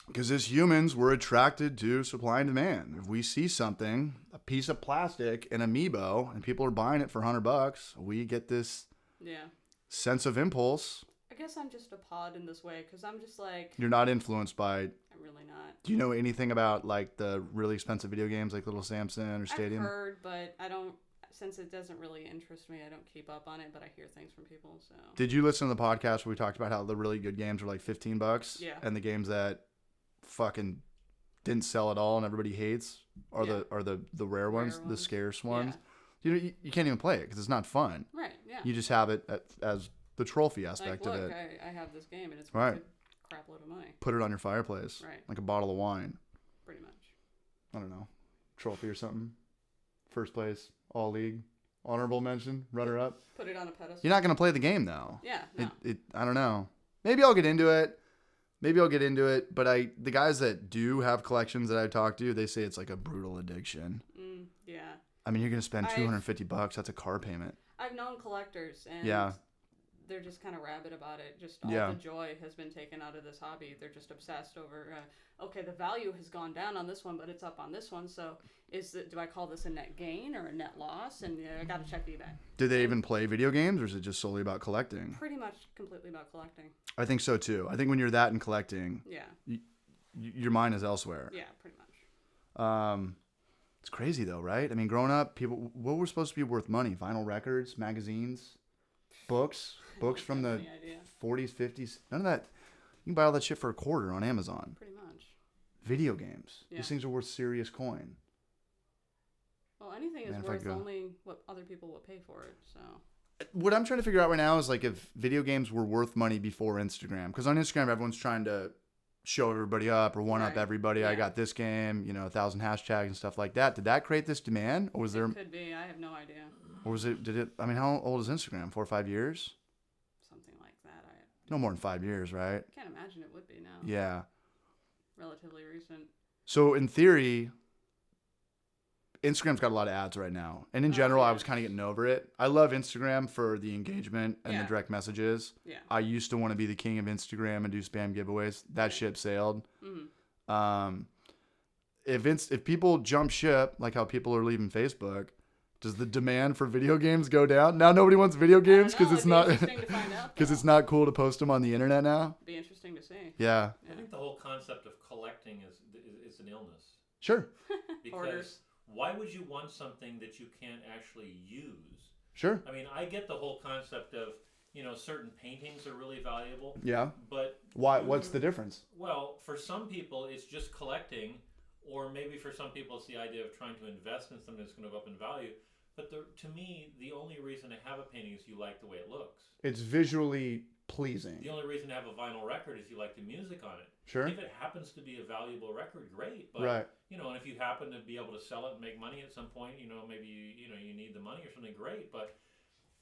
Because as humans, we're attracted to supply and demand. If we see something, a piece of plastic, an amiibo, and people are buying it for $100, we get this sense of impulse. I guess I'm just a pod in this way because I'm just like... You're not influenced by... I'm really not. Do you know anything about like the really expensive video games like Little Samson or Stadium? I've heard, but I don't... Since it doesn't really interest me, I don't keep up on it, but I hear things from people, so... Did you listen to the podcast where we talked about how the really good games are like $15? Yeah. And the games that fucking didn't sell at all and everybody hates are the rare ones, the scarce ones. You can't even play it because it's not fun. Right, yeah. You just have it as the trophy aspect like, of look, it. I have this game and it's worth a crap load of money. Put it on your fireplace. Right. Like a bottle of wine. Pretty much. I don't know. Trophy or something. First place, all league, honorable mention, runner up. Put it on a pedestal. You're not going to play the game though. Yeah, no. I don't know. Maybe I'll get into it. But the guys that do have collections that I talk to, they say it's like a brutal addiction. Yeah. I mean, you're going to spend $250. That's a car payment. I've known collectors, and they're just kind of rabid about it. Just all the joy has been taken out of this hobby. They're just obsessed over, okay, the value has gone down on this one, but it's up on this one. So do I call this a net gain or a net loss? And I got to check eBay. Do they even play video games, or is it just solely about collecting? Pretty much completely about collecting. I think so, too. I think when you're that in collecting, your mind is elsewhere. Yeah, pretty much. It's crazy, though, right? I mean, growing up, what were supposed to be worth money? Vinyl records, magazines, books from the 40s, 50s. None of that. You can buy all that shit for a quarter on Amazon. Pretty much. Video games. Yeah. These things are worth serious coin. Well, anything is worth only what other people will pay for it, so... What I'm trying to figure out right now is like if video games were worth money before Instagram. Because on Instagram, everyone's trying to show everybody up or one-up everybody. Yeah. I got this game, 1,000 hashtags and stuff like that. Did that create this demand? Or was there... It could be. I have no idea. Or was it... I mean, how old is Instagram? 4 or 5 years? Something like that. No more than 5 years, right? I can't imagine it would be now. Yeah. Relatively recent. So in theory... Instagram's got a lot of ads right now. And in general, I was kind of getting over it. I love Instagram for the engagement and the direct messages. Yeah. I used to want to be the king of Instagram and do spam giveaways. That ship sailed. Mm-hmm. If people jump ship, like how people are leaving Facebook, does the demand for video games go down? Now nobody wants video games because it's not it's not cool to post them on the internet now. It'd be interesting to see. Yeah. I think the whole concept of collecting is an illness. Sure. Because why would you want something that you can't actually use? Sure. I mean, I get the whole concept of, certain paintings are really valuable. Yeah. But why? What's the difference? Well, for some people, it's just collecting, or maybe for some people it's the idea of trying to invest in something that's going to go up in value. But to me, the only reason to have a painting is you like the way it looks. It's visually pleasing. The only reason to have a vinyl record is you like the music on it. Sure. If it happens to be a valuable record, great. But, right. you know, and if you happen to be able to sell it and make money at some point, you know, maybe you need the money or something, great. But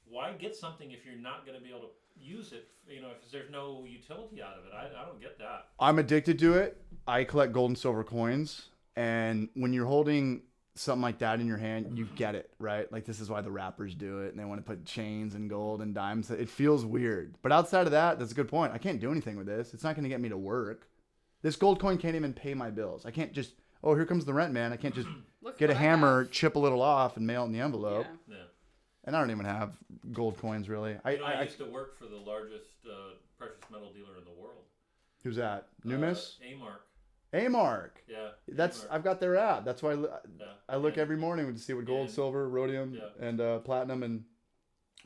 why get something if you're not going to be able to use it? You know, if there's no utility out of it, I don't get that. I'm addicted to it. I collect gold and silver coins, and when you're holding something like that in your hand, you get it, right? Like, this is why the rappers do it, and they want to put chains and gold and diamonds. It feels weird. But outside of that, that's a good point. I can't do anything with this. It's not going to get me to work. This gold coin can't even pay my bills. I can't just, oh, here comes the rent, man. I can't just get a hammer, chip a little off, and mail it in the envelope. Yeah. And I don't even have gold coins, really. I used to work for the largest precious metal dealer in the world. Who's that? Numis? A-Mark. Yeah. A-Mark. I've got their app. That's why I look every morning to see what gold, silver, rhodium, and platinum, and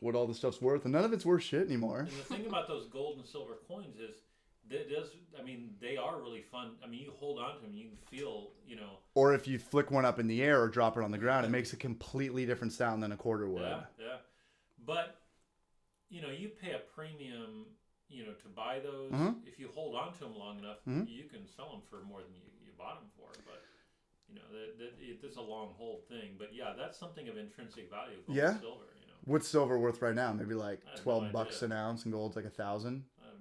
what all the stuff's worth. And none of it's worth shit anymore. And the thing about those gold and silver coins is, they are really fun. I mean, you hold on to them, you can feel, you know. Or if you flick one up in the air or drop it on the ground, it makes a completely different sound than a quarter would. Yeah. But, you know, you pay a premium, you know, to buy those. If you hold on to them long enough, you can sell them for more than you bought them for. But, you know, it's a long hold thing. But, yeah, that's something of intrinsic value, gold and silver, you know. What's silver worth right now? Maybe like $12 an ounce, and gold's like $1,000. I have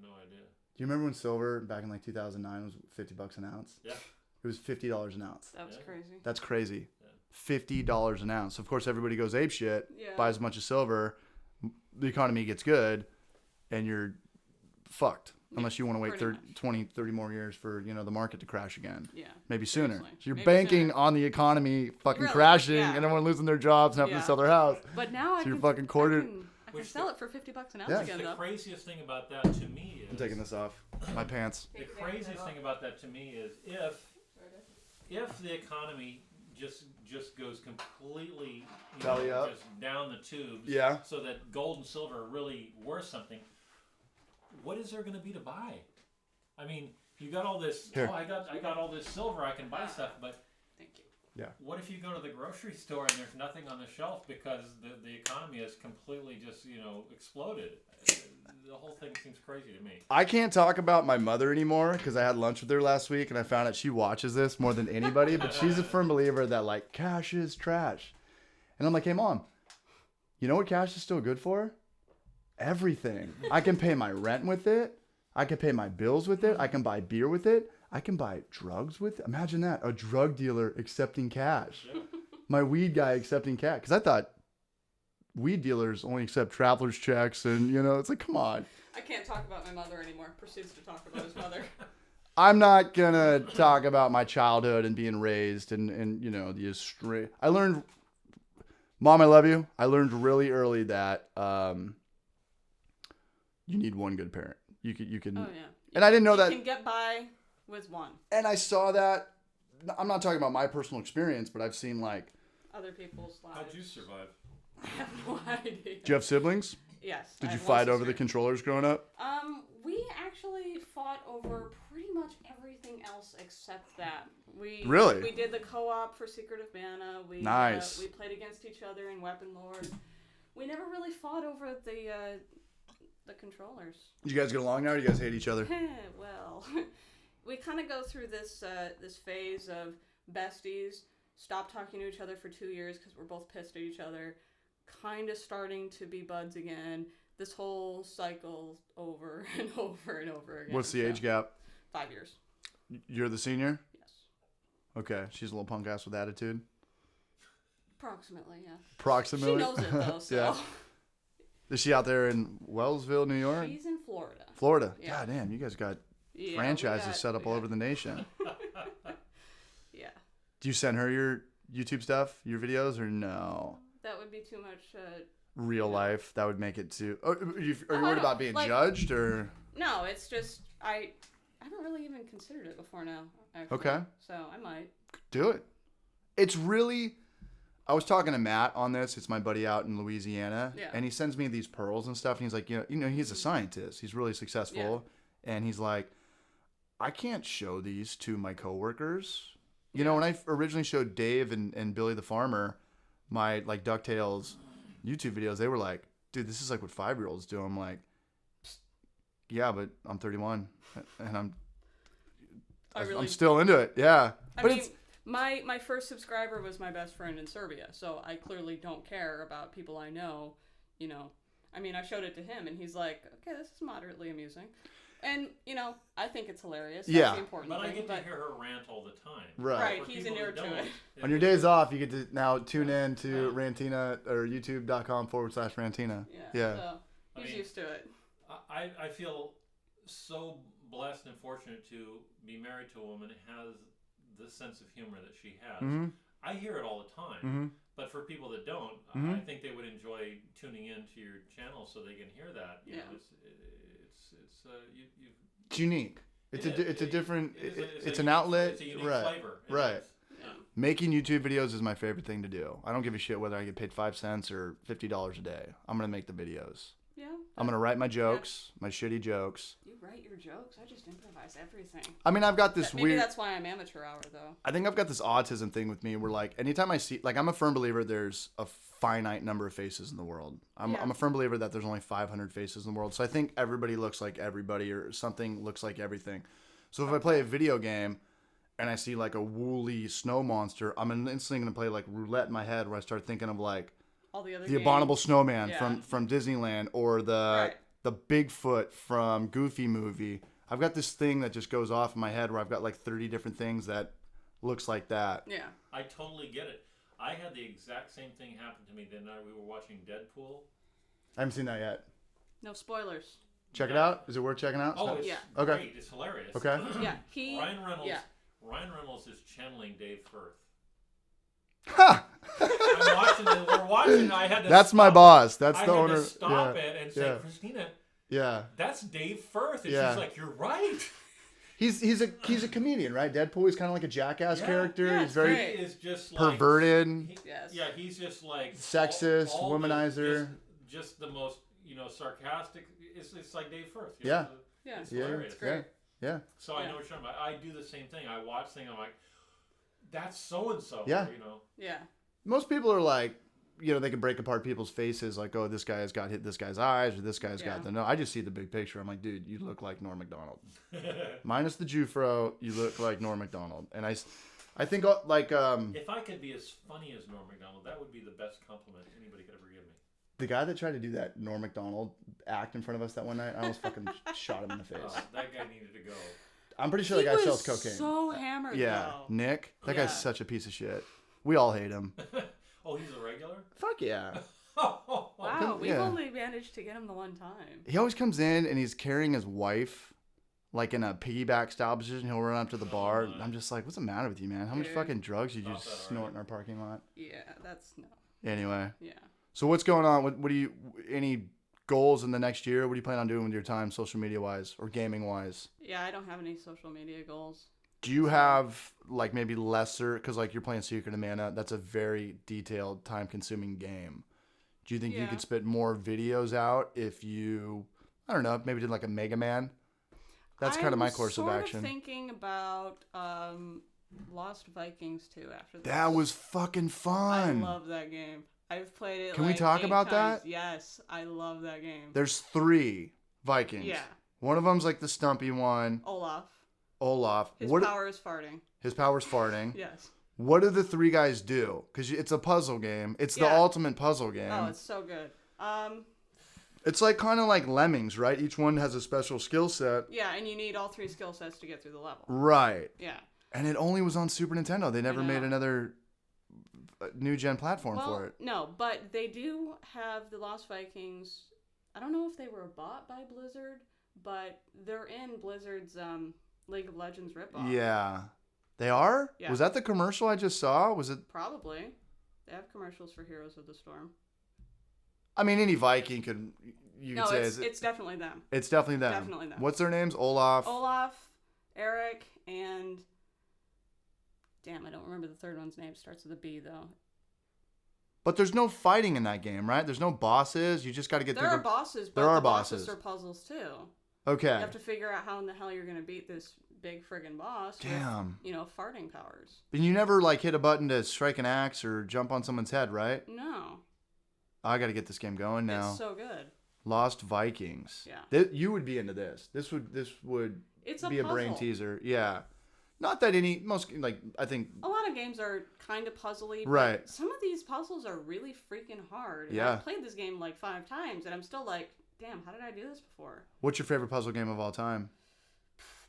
no idea. Do you remember when silver back in like 2009 was $50 an ounce? Yeah. It was $50 an ounce. That's crazy. That's crazy. Yeah. $50 an ounce. Of course, everybody goes apeshit, buys a bunch of silver. The economy gets good, and you're fucked. Unless you want to wait 30 more years for, you know, the market to crash again. Yeah. Maybe sooner. Seriously. So you're banking on the economy fucking crashing and everyone losing their jobs and having to sell their house. But now you're fucking quartered. I can sell it for $50 an ounce again, though. The craziest thing about that to me is... I'm taking this off. My pants. The craziest thing about that to me is if the economy just goes completely just down the tubes, so that gold and silver are really worth something, what is there going to be to buy? I mean, you got all this. Here. Oh, I got all this silver. I can buy stuff, but thank you. Yeah. What if you go to the grocery store and there's nothing on the shelf because the economy has completely just exploded? The whole thing seems crazy to me. I can't talk about my mother anymore because I had lunch with her last week and I found out she watches this more than anybody. But she's a firm believer that like cash is trash, and I'm like, hey mom, you know what cash is still good for? Everything. I can pay my rent with it. I can pay my bills with it. I can buy beer with it. I can buy drugs with it. Imagine that. A drug dealer accepting cash. Yeah. My weed guy accepting cash. Because I thought weed dealers only accept traveler's checks. And, you know, it's like, come on. I can't talk about my mother anymore. Proceeds to talk about his mother. I'm not going to talk about my childhood and being raised and you know, I learned, Mom, I love you. I learned really early that you need one good parent. You can. Oh, yeah. And I didn't know that. You can get by with one. And I saw that. I'm not talking about my personal experience, but I've seen like other people's lives. How'd you survive? I have no idea. Do you have siblings? Yes. Did you fight over the controllers growing up? We actually fought over pretty much everything else except that. Really? We did the co-op for Secret of Mana. Nice. We played against each other in Weapon Lord. We never really fought over the controllers. You guys get along now, or do you guys hate each other? Well, we kind of go through this phase of besties, stop talking to each other for 2 years because we're both pissed at each other, kind of starting to be buds again. This whole cycle over and over and over again. What's the age gap? 5 years. You're the senior? Yes. Okay, she's a little punk ass with attitude? Approximately, yeah. Approximately? She knows it, though, so... Yeah. Is she out there in Wellsville, New York? She's in Florida. Florida? Yeah. God damn, you guys got franchises set up all over the nation. Yeah. Do you send her your YouTube stuff, your videos, or no? That would be too much... real life. That would make it too... Oh, are you worried about being judged, or...? No, it's just... I haven't really even considered it before now, actually. Okay. So, I might. Do it. It's really... I was talking to Matt on this. It's my buddy out in Louisiana. Yeah. And he sends me these pearls and stuff. And he's like, you know, he's a scientist. He's really successful. Yeah. And he's like, I can't show these to my coworkers You know, when I originally showed Dave and Billy the Farmer my like DuckTales YouTube videos, they were like, dude, this is like what 5-year-olds do. I'm like, yeah, but I'm 31 and I'm still into it. Yeah. I mean, my first subscriber was my best friend in Serbia, so I clearly don't care about people I know, you know. I mean, I showed it to him, and he's like, okay, this is moderately amusing. And, you know, I think it's hilarious. That's the important but thing. I get to hear her rant all the time. Right. He's inured to it. On your days off, you get to now tune in to Rantina or youtube.com/Rantina. Yeah. So he's used to it. I feel so blessed and fortunate to be married to a woman who has the sense of humor that she has. Mm-hmm. I hear it all the time. Mm-hmm. But for people that don't, Mm-hmm. I think they would enjoy tuning into your channel so they can hear that. You know, it's unique. It's a different. It's an outlet. It's a unique right. flavor. Right. Making YouTube videos is my favorite thing to do. I don't give a shit whether I get paid 5 cents or $50 a day. I'm gonna make the videos. Yeah. I'm gonna write my jokes, my shitty jokes. You write your jokes? I just improvise everything. I mean, I've got this Maybe weird. that's why I'm amateur hour, though. I think I've got this autism thing with me where, like, anytime I see, like, I'm a firm believer there's a finite number of faces in the world. I'm a firm believer that there's only 500 faces in the world. So I think everybody looks like everybody or something looks like everything. So if I play a video game and I see, like, a woolly snow monster, I'm instantly going to play, like, roulette in my head where I start thinking of, like, all the other the Abominable Snowman Yeah. from Disneyland or the Bigfoot from Goofy movie. I've got this thing that just goes off in my head where I've got like 30 different things that looks like that. Yeah. I totally get it. I had the exact same thing happen to me the night we were watching Deadpool. I haven't seen that yet. No spoilers. Check it out. Is it worth checking out? Oh, it's okay. great. It's hilarious. Okay. Yeah. Ryan Reynolds is channeling Dave Firth. Ha! I'm watching it. We're watching. I had to. That's my boss. That's the owner. I had to stop it and say, Christina. Yeah. That's Dave Firth, and she's like, "You're right." He's a comedian, right? Deadpool. He's kind of like a jackass character. Yeah, he's very he is just perverted. Yeah, he's just like sexist, womanizer. Just the most, sarcastic. It's like Dave Firth. Yeah. It's hilarious. It's great. Yeah. So I know what you're talking about. I do the same thing. I watch things. I'm like, that's so and so. Yeah. Yeah. Most people are like, they can break apart people's faces, like, oh, this guy's got hit this guy's eyes, or this guy's got the no. I just see the big picture. I'm like, dude, you look like Norm Macdonald. Minus the Jufro, you look like Norm Macdonald. And I think like if I could be as funny as Norm Macdonald, that would be the best compliment anybody could ever give me. The guy that tried to do that Norm Macdonald act in front of us that one night, I almost fucking shot him in the face. That guy needed to go. I'm pretty sure that guy sells cocaine. So hammered. Yeah, though. Nick, that guy's such a piece of shit. We all hate him. Oh, he's a regular? Fuck yeah. Wow, we've only managed to get him the one time. He always comes in and he's carrying his wife, like in a piggyback style position. He'll run up to the bar. And I'm just like, what's the matter with you, man? How much fucking drugs did you just snort in our parking lot? Yeah, that's no. Anyway. Yeah. So what's going on? What do you, any goals in the next year? What do you plan on doing with your time, social media wise or gaming wise? Yeah, I don't have any social media goals. Do you have like maybe lesser, because like you're playing Secret of Mana, that's a very detailed, time-consuming game. Do you think you could spit more videos out if you, I don't know, maybe did like a Mega Man? That's kind of my course of action. I'm thinking about Lost Vikings 2 after this. That was fucking fun. I love that game. I've played it. Can we talk 8 about times. that? Yes, I love that game. There's 3 Vikings. Yeah. One of them's like the stumpy one. Olaf. His power is farting. His power's farting. Yes. What do the 3 guys do? Because it's a puzzle game. It's the ultimate puzzle game. Oh, it's so good. It's like kind of like Lemmings, right? Each one has a special skill set. Yeah, and you need all 3 skill sets to get through the level. Right. Yeah. And it only was on Super Nintendo. They never made another new gen platform for it. No, but they do have the Lost Vikings. I don't know if they were bought by Blizzard, but they're in Blizzard's League of Legends ripoff. Yeah. They are? Yeah. Was that the commercial I just saw? Was it? Probably. They have commercials for Heroes of the Storm. I mean, any Viking could, could say. It's definitely them. It's definitely them. Definitely them. What's their names? Olaf, Eric, and... Damn, I don't remember the third one's name. It starts with a B, though. But there's no fighting in that game, right? There's no bosses. You just got to get through There are bosses, but there are the bosses. bosses are puzzles, too. Okay. You have to figure out how in the hell you're going to beat this big friggin' boss. Damn. With, farting powers. And you never like hit a button to strike an axe or jump on someone's head, right? No. I got to get this game going now. It's so good. Lost Vikings. Yeah. You would be into this. This would it's be a brain teaser. Yeah. Not that I think a lot of games are kind of puzzly, right. But some of these puzzles are really freaking hard. Yeah. I've played this game like 5 times and I'm still like, damn, how did I do this before? What's your favorite puzzle game of all time?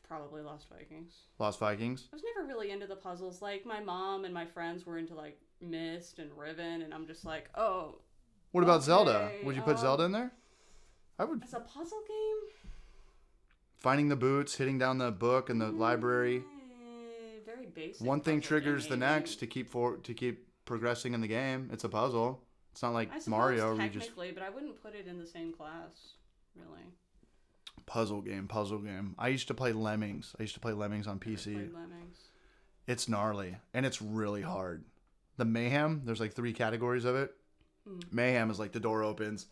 Probably Lost Vikings. Lost Vikings? I was never really into the puzzles. Like, my mom and my friends were into, like, Myst and Riven, and I'm just like, oh. What about Zelda? Would you put Zelda in there? I would. As a puzzle game? Finding the boots, hitting down the book in the library. Very basic. One thing triggers the next to keep progressing in the game. It's a puzzle. It's not like Mario. Technically, but I wouldn't put it in the same class, really. Puzzle game. I used to play Lemmings. On PC. Lemmings. It's gnarly, and it's really hard. The Mayhem, there's like 3 categories of it. Mayhem is like the door opens,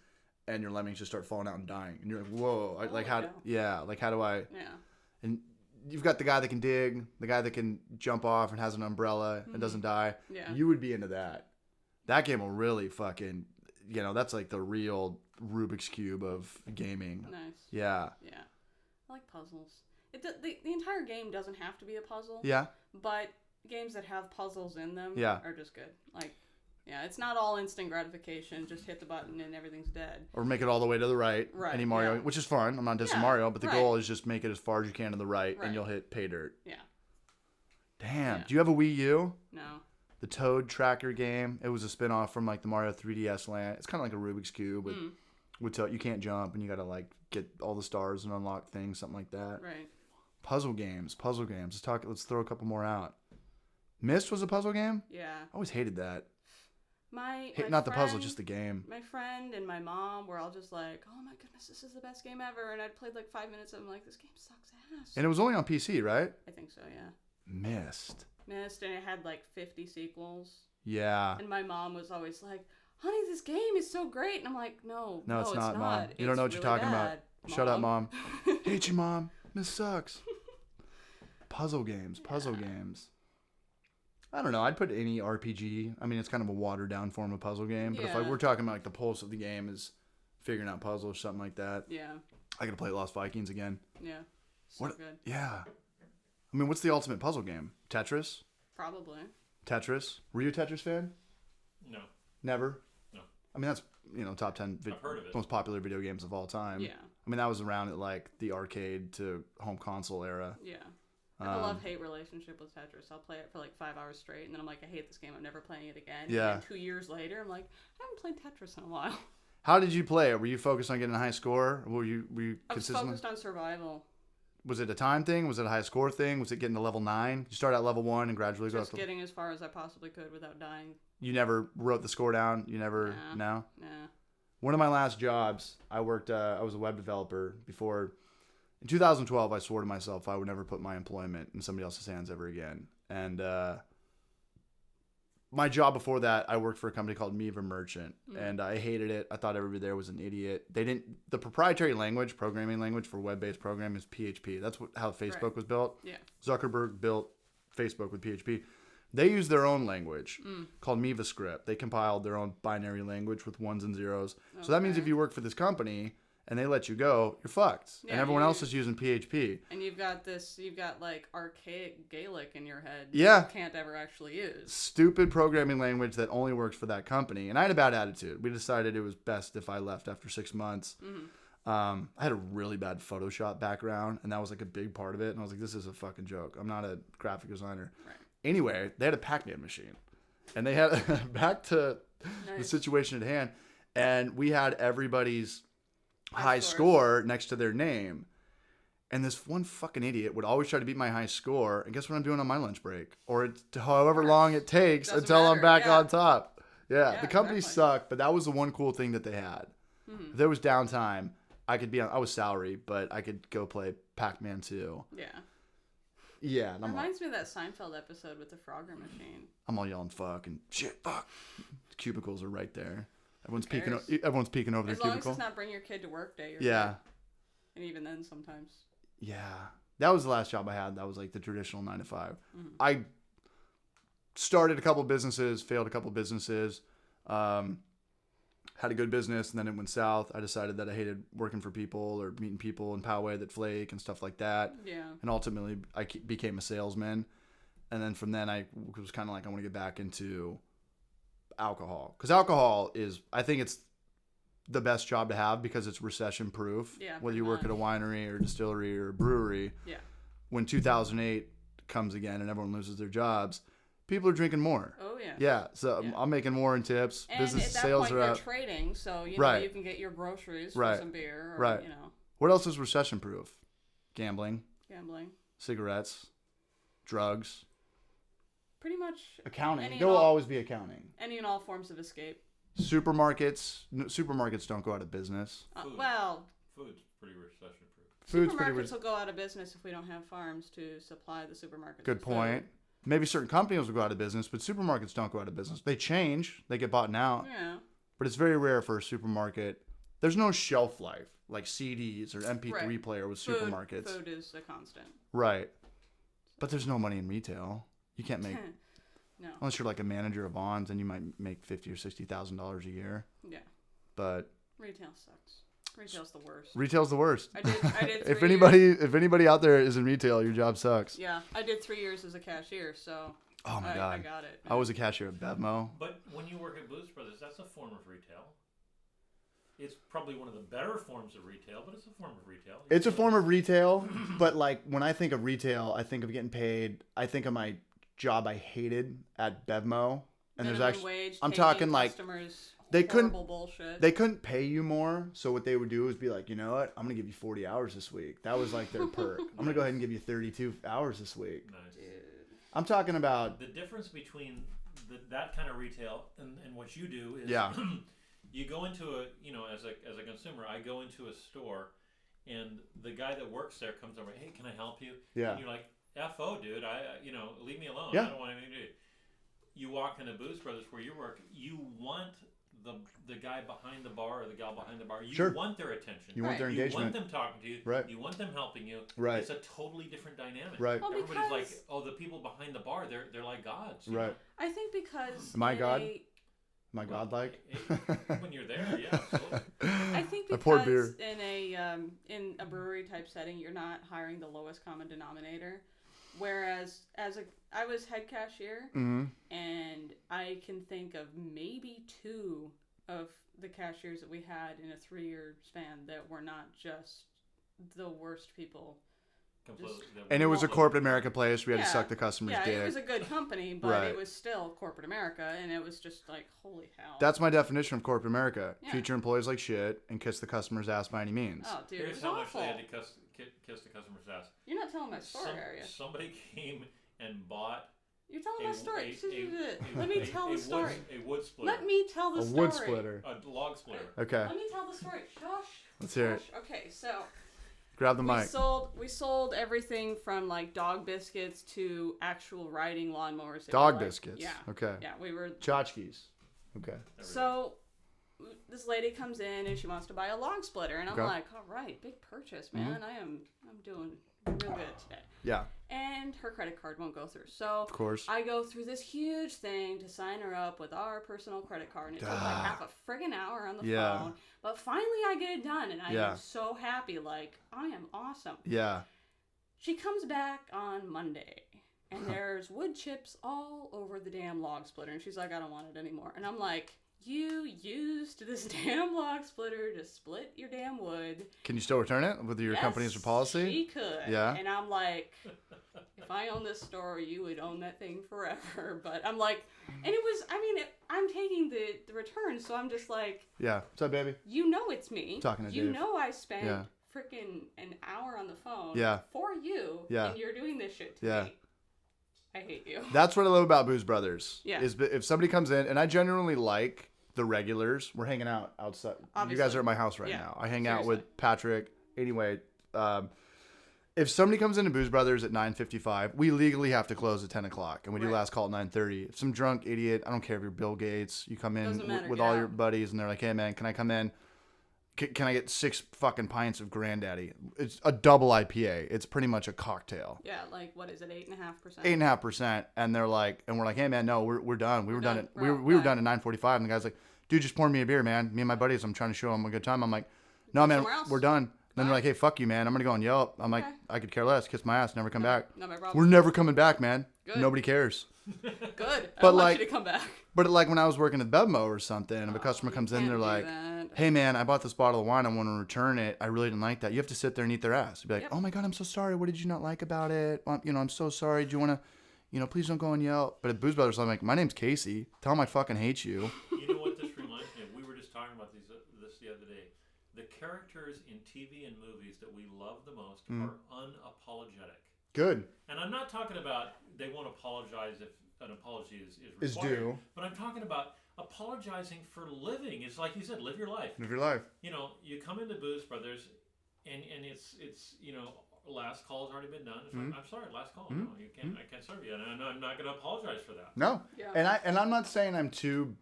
and your lemmings just start falling out and dying. And you're like, whoa. How do I... Yeah. And you've got the guy that can dig, the guy that can jump off and has an umbrella and doesn't die. Yeah. You would be into that. That game will really fucking... that's like the real Rubik's Cube of gaming. Nice. Yeah. Yeah. I like puzzles. The entire game doesn't have to be a puzzle. Yeah. But games that have puzzles in them are just good. Like, yeah, it's not all instant gratification. Just hit the button and everything's dead. Or make it all the way to the right. Right. Any Mario, which is fun. I'm not dissing Mario, but the goal is just make it as far as you can to the right, and you'll hit pay dirt. Yeah. Damn. Do you have a Wii U? No. The Toad Tracker game. It was a spin-off from like the Mario 3DS land. It's kind of like a Rubik's Cube with you can't jump and you got to like get all the stars and unlock things, something like that. Right. Puzzle games. Let's throw a couple more out. Myst was a puzzle game? Yeah. I always hated that. Not the puzzle, just the game. My friend and my mom were all just like, oh my goodness, this is the best game ever. And I'd played like 5 minutes and I'm like, this game sucks ass. And it was only on PC, right? I think so, yeah. Myst, and it had like 50 sequels. Yeah. And my mom was always like, honey, this game is so great. And I'm like, no, it's not, Mom. You don't know what you're talking about. Shut up, Mom. Hate you, Mom. Myst sucks. Puzzle games. I don't know. I'd put any RPG. I mean, it's kind of a watered down form of puzzle game. But if we're talking about like the pulse of the game is figuring out puzzles or something like that. Yeah. I gotta play Lost Vikings again. Yeah. So good. Yeah. I mean, what's the ultimate puzzle game? Tetris? Probably. Tetris. Were you a Tetris fan? No. Never? No. I mean, that's, top 10 I've heard of it. most popular video games of all time. Yeah. I mean, that was around at like the arcade to home console era. Yeah. I have a love-hate relationship with Tetris. I'll play it for like 5 hours straight, and then I'm like, I hate this game. I'm never playing it again. Yeah. And 2 years later, I'm like, I haven't played Tetris in a while. How did you play it? Were you focused on getting a high score? Or were you I was consistently? focused on survival. Was it a time thing? Was it a high score thing? Was it getting to level 9? You start at level 1 and gradually go up to... getting as far as I possibly could without dying. You never wrote the score down? You never... Nah. No? One of my last jobs, I worked... I was a web developer before... In 2012, I swore to myself I would never put my employment in somebody else's hands ever again. And my job before that, I worked for a company called Miva Merchant, and I hated it. I thought everybody there was an idiot. The proprietary language, programming language for web-based programming is PHP. That's how Facebook was built. Yeah. Zuckerberg built Facebook with PHP. They use their own language called MivaScript. They compiled their own binary language with ones and zeros. Okay. So that means if you work for this company and they let you go, you're fucked. Yeah, and everyone else is using PHP. And you've got like archaic Gaelic in your head. Yeah. You can't ever actually use. Stupid programming language that only works for that company. And I had a bad attitude. We decided it was best if I left after 6 months. I had a really bad Photoshop background, and that was like a big part of it. And I was like, this is a fucking joke. I'm not a graphic designer. Right. Anyway, they had a Pac-Man machine. And they had, back to the situation at hand, and we had everybody's high score next to their name. And this one fucking idiot would always try to beat my high score. And guess what I'm doing on my lunch break? Or however long it takes until I'm back on top. Yeah, the company sucked, but that was the one cool thing that they had. If there was downtime, I was salary, but I could go play Pac-Man 2. Yeah. Yeah. And reminds me of that Seinfeld episode with the Frogger machine. I'm all yelling fuck and shit, fuck. The cubicles are right there. Everyone's peeking over their cubicle. As long as it's not bring your kid to work day. You're good. And even then sometimes. Yeah. That was the last job I had. That was like the traditional 9 to 5. Mm-hmm. I started a couple businesses, failed a couple businesses, had a good business, and then it went south. I decided that I hated working for people or meeting people in Poway that flake and stuff like that. Yeah. And ultimately, I became a salesman. And then from then, I was kind of like, I want to get back into alcohol. Because alcohol is, I think it's the best job to have because it's recession proof. Yeah. Whether you work at a winery or distillery or a brewery. Yeah. When 2008 comes again and everyone loses their jobs, people are drinking more. Oh yeah. Yeah. So Yeah. I'm making more in tips. And Business at that sales point, are you're up. trading, so you know Right. you can get your groceries Right. for some beer, or, Right. you know, What else is recession proof? Gambling, gambling. cigarettes, drugs, Pretty much accounting. Any There and will all- always be accounting. any and all forms of escape. Supermarkets don't go out of business. Food. Well, Food's pretty recession proof. Food's supermarkets pretty. will go out of business if we don't have farms to supply the supermarkets. Good with point. food. Maybe certain companies will go out of business, but supermarkets don't go out of business. They change. They get bought out. Yeah. But it's very rare for a supermarket. There's no shelf life like CDs or MP3 Right. player with Food, supermarkets. Food is a constant. Right. But there's no money in retail. You can't make No. unless you're like a manager of Vons, and you might make $50,000 or $60,000 a year. Yeah. But Retail sucks. Retail's the worst. retail's the worst. I did if 3 anybody out there is in retail, your job sucks. Yeah, I did 3 years as a cashier, so Oh my I god. got it. I was a cashier at Bevmo. But when you work at Blues Brothers, that's a form of retail. It's probably one of the better forms of retail, but it's a form of retail. It's a form of retail, but like when I think of retail, I think of getting paid. I think of my job I hated at Bevmo, and Minimum there's actually wage, I'm taking talking like customers, they couldn't- horrible bullshit. they couldn't pay you more. So what they would do is be like, you know what? I'm gonna give you 40 hours this week. That was like their perk. I'm gonna go ahead and give you 32 hours this week. Nice. Dude. I'm talking about The difference between that kind of retail and what you do is Yeah. you go into a, as a consumer, I go into a store and the guy that works there comes over, hey, can I help you? Yeah. And you're like, F-O, dude, leave me alone. Yeah. I don't want anything to do. You walk into Booze Brothers where you work, you want the guy behind the bar or the gal behind the bar, you Sure. want their attention. You want their You engagement. want them talking to you. Right. You want them helping you. Right. It's a totally different dynamic. Right. Well, Everybody's like, because oh, the people behind the bar, they're like gods. you Right. know? I think because Am I in God? a- Am I godlike? When you're there, yeah, absolutely. I think I poured because beer. in a brewery type setting, you're not hiring the lowest common denominator. Whereas I was head cashier, Mm-hmm. and I can think of maybe 2 of the cashiers that we had in a 3-year span that were not just the worst people. Completely. And it was a corporate America place. We had to Yeah. suck the customer's Yeah, dick. it was a good company, but Right. it was still corporate America, and it was just like, holy hell. That's my definition of corporate America. Yeah. Treat your employees like shit and kiss the customer's ass by any means. Oh, dude, it Here's was how awful. much they had to kiss the customer's ass. You're not telling my story, are you? Somebody came and bought You're telling my story. a- Let me a- tell a the story. A wood splitter. Let me tell the A story. wood splitter. A log splitter. Okay. Let me tell the story. Shush. Let's hear it. Shush. Okay, so Grab the we mic. sold everything from like dog biscuits to actual riding lawnmowers. that Dog were, like- biscuits. Yeah. Okay. Yeah, we were. Tchotchkes. Okay. So this lady comes in and she wants to buy a log splitter, and I'm Okay. like, all right, big purchase, man. I'm doing real good today. Yeah. And her credit card won't go through. So Of course. I go through this huge thing to sign her up with our personal credit card, and it took like half a friggin' hour on the Yeah. phone. But finally I get it done, and I Yeah. am so happy. Like, I am awesome. Yeah. She comes back on Monday, and there's wood chips all over the damn log splitter, and she's like, I don't want it anymore. And I'm like, you used this damn log splitter to split your damn wood. Can you still return it with your Yes, company's policy? She could. Yeah. And I'm like, if I own this store, you would own that thing forever. But I'm like, and it was, I mean, I'm taking the return, so I'm just like, Yeah. What's up, baby? you know it's me. Talking to you Dave. know I spent Yeah. freaking an hour on the phone Yeah. for you, Yeah. and you're doing this shit to Yeah. me. I hate you. That's what I love about Booze Brothers. Yeah. Is if somebody comes in, and I genuinely like the regulars. We're hanging out outside. You guys Obviously. are at my house right Yeah. now. I hang out Seriously. with Patrick. Anyway, if somebody comes into Booze Brothers at 9:55, we legally have to close at 10 o'clock, and we do Right. last call at 9:30. If some drunk idiot, I don't care if you're Bill Gates, you come in Doesn't matter, with get all out. your buddies, and they're like, "Hey man, can I come in?" can I get 6 fucking pints of Granddaddy? It's a double IPA. It's pretty much a cocktail. Yeah, like what is it, 8.5%? 8.5%, and they're like, and we're like, hey man, no, we're done. We were done at we were done at 9:45, and the guy's like, dude, just pour me a beer, man. Me and my buddies, I'm trying to show them a good time. I'm like, no man, we're done. Then they're like, hey, fuck you, man. I'm gonna go on Yelp. I'm like, I could care less. Kiss my ass. Never come back. No, my problem. We're never coming back, man. Good. Nobody cares. Good. I But want you to come back. But like when I was working at Bevmo or something, and if a customer comes in, they're like, hey man, I bought this bottle of wine. I want to return it. I really didn't like that. You have to sit there and eat their ass. You'd be like, oh my God, I'm so sorry. What did you not like about it? Well, I'm so sorry. Do you want to, please don't go on Yelp. But at Booze Brothers, I'm like, my name's Casey. Tell them I fucking hate you. You know what this reminds me of? We were just talking about this the other day. The characters in TV and movies that we love the most are unapologetic. Good. And I'm not talking about they won't apologize if an apology is required. Due. But I'm talking about apologizing for living. It's like you said, live your life. Live your life. You come into Booze Brothers, and it's last call's already been done. It's like, I'm sorry, last call. No, you can't. I can't serve you, and I'm not going to apologize for that. No. Yeah. And I'm not saying I'm too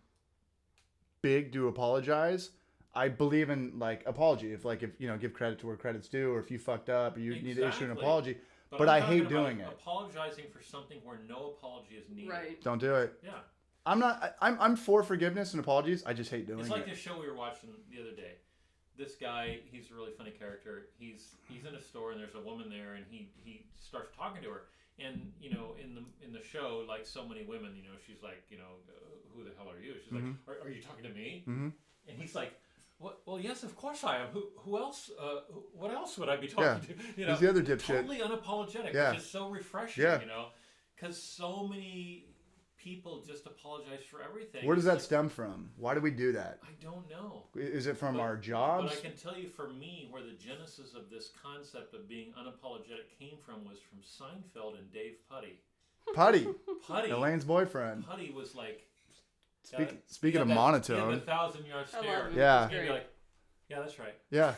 big to apologize. I believe in like apology. If give credit to where credit's due, or if you fucked up, or you need to issue an apology. But I hate doing it. Apologizing for something where no apology is needed. Right. Don't do it. Yeah. I'm for forgiveness and apologies. I just hate doing it. It's like this show we were watching the other day. This guy, he's a really funny character. He's in a store and there's a woman there, and he starts talking to her. And in the show, like so many women, she's like, who the hell are you? She's like, are you talking to me? Mm-hmm. And he's like, what? Well, yes, of course I am. Who else? What else would I be talking to? He's the other dipshit. Totally unapologetic, which is so refreshing. Because so many people just apologize for everything. Where does that stem from? Why do we do that? I don't know. Is it from our jobs? But I can tell you, for me, where the genesis of this concept of being unapologetic came from was from Seinfeld and Dave Putty. Putty. Elaine's boyfriend. Putty was like... Speaking of monotone. The 1,000-yard stare. Yeah. And you'd be like, yeah, that's right. Yeah.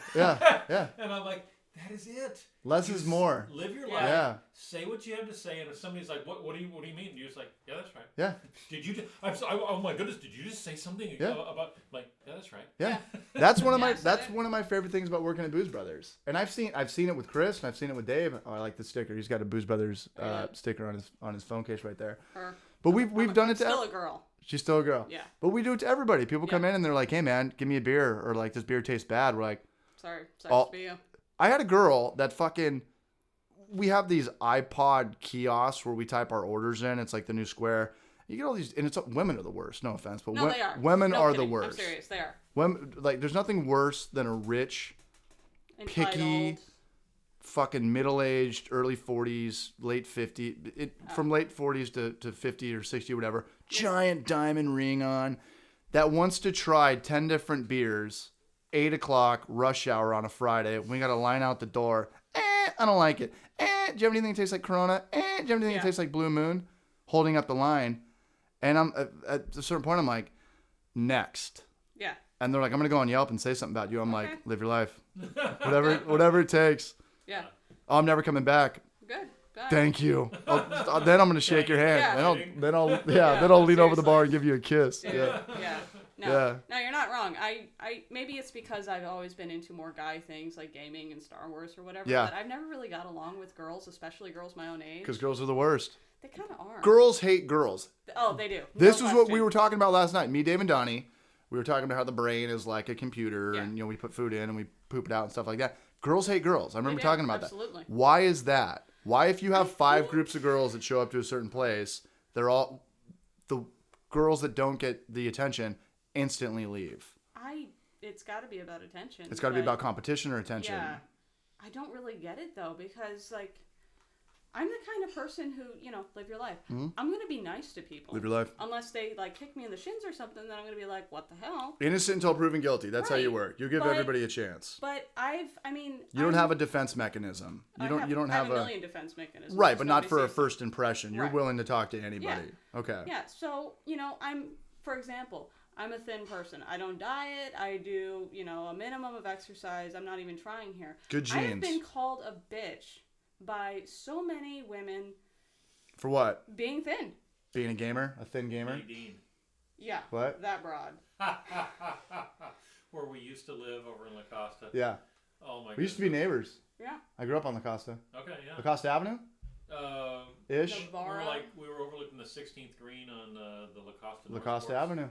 And I'm like, that is it. Less is more. Live your life. Yeah. Say what you have to say, and if somebody's like, "What do you mean?" And you're just like, "Yeah, that's right." Yeah. Did you? Oh my goodness! Did you just say something about like? Yeah, that's right. Yeah. That's one of my favorite things about working at Booze Brothers, and I've seen it with Chris, and I've seen it with Dave. Oh, I like the sticker. He's got a Booze Brothers sticker on his phone case right there. But we've done it to still a girl. She's still a girl. Yeah. But we do it to everybody. People come in and they're like, "Hey man, give me a beer," or like, "This beer tastes bad." We're like, Sorry to be you. I had a girl that we have these iPod kiosks where we type our orders in. It's like the new Square. You get all these, and women are the worst. No offense, but they are. Women are kidding. the worst. I'm serious, they are. Women, like, there's nothing worse than a rich, picky, fucking middle-aged, early 40s, late 50s, from late 40s to 50 or 60 or whatever, giant diamond ring on, that wants to try 10 different beers, 8 o'clock, rush hour on a Friday. We got to line out the door. I don't like it. Do you have anything that tastes like Corona? Do you have anything that tastes like Blue Moon? Holding up the line. And I'm at a certain point, I'm like, next. Yeah. And they're like, I'm going to go on Yelp and say something about you. I'm like, live your life. Whatever it takes. Yeah. Oh, I'm never coming back. Good. Thank you. Then I'm going to shake your hand. Yeah. Then I'll lean over the bar and give you a kiss. Yeah. No, you're not wrong. I maybe it's because I've always been into more guy things like gaming and Star Wars or whatever. Yeah. But I've never really got along with girls, especially girls my own age. Because girls are the worst. They kind of are. Girls hate girls. Oh, they do. This is what we were talking about last night. Me, Dave, and Donnie. We were talking about how the brain is like a computer, and we put food in and we poop it out and stuff like that. Girls hate girls. I remember talking about absolutely. that. Why is that? Why, if you have 5 groups of girls that show up to a certain place, they're all the girls that don't get the attention instantly leave? It's got to be about attention. It's got to be about competition or attention. Yeah. I don't really get it though, because like I'm the kind of person who, live your life. Mm-hmm. I'm going to be nice to people. Live your life. Unless they like kick me in the shins or something, then I'm going to be like, what the hell? Innocent until proven guilty. That's how you work. You give everybody a chance. But you don't have a defense mechanism. You don't have a million defense mechanisms. Right, but not for a first impression. You're willing to talk to anybody. Yeah. Okay. Yeah. So, for example, I'm a thin person. I don't diet. I do, a minimum of exercise. I'm not even trying here. Good genes. I've been called a bitch by so many women. For what? Being thin. Being a gamer? A thin gamer? Nadine. Yeah. What? That broad. where we used to live over in La Costa. Yeah. Oh my. We used to be neighbors. Yeah. I grew up on La Costa. Okay, yeah. La Costa Avenue. Ish. We were overlooking the 16th green on the La Costa. La Costa Avenue.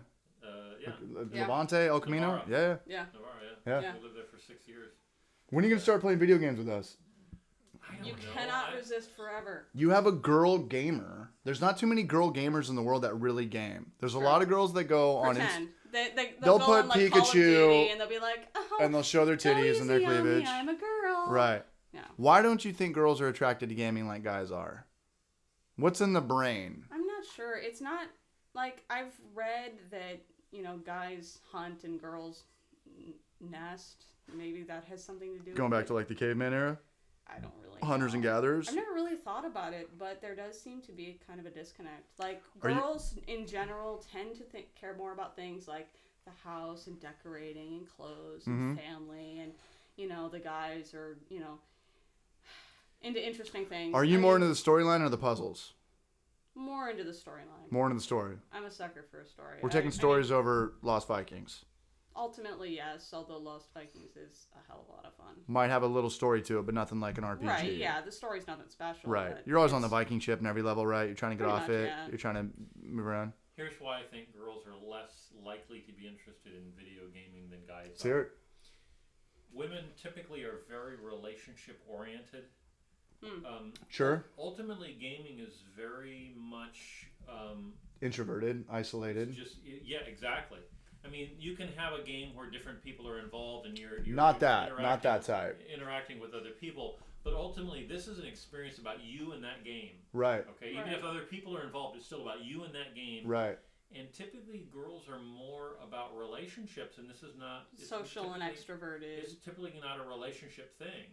Yeah. Levante, El Camino. Navarra. Yeah. Navarra, yeah. We lived there for 6 years. When are you gonna start playing video games with us? You cannot resist forever. You have a girl gamer. There's not too many girl gamers in the world that really game. There's a lot of girls that go Pretend. on. They'll put on, like, Pikachu Call of Duty, and they'll be like, oh, and they'll show their titties and their cleavage. I'm a girl. Right. Yeah. Why don't you think girls are attracted to gaming like guys are? What's in the brain? I'm not sure. It's not like I've read that, guys hunt and girls nest. Maybe that has something to do with Going back to like the caveman era? I don't really Hunters know. and gatherers? I've never really thought about it, but there does seem to be kind of a disconnect. Like, girls in general tend to care more about things like the house and decorating and clothes and family, and, the guys are, into interesting things. Are you more into the storyline or the puzzles? More into the storyline. More into the story. I'm a sucker for a story. We're taking stories over Lost Vikings. Ultimately, yes, although Lost Vikings is a hell of a lot of fun. Might have a little story to it, but nothing like an RPG. Right, yeah, the story's nothing special. Right. You're always on the Viking ship in every level, right? You're trying to get off it. Yeah. You're trying to move around. Here's why I think girls are less likely to be interested in video gaming than guys Let's hear it. Women typically are very relationship oriented. Sure. Ultimately, gaming is very much introverted, isolated. Yeah, exactly. I mean, you can have a game where different people are involved and you're not that type. Interacting with other people, but ultimately, this is an experience about you and that game. Right. Okay. Even if other people are involved, it's still about you and that game. Right. And typically, girls are more about relationships, and this is not social and extroverted. It's typically not a relationship thing.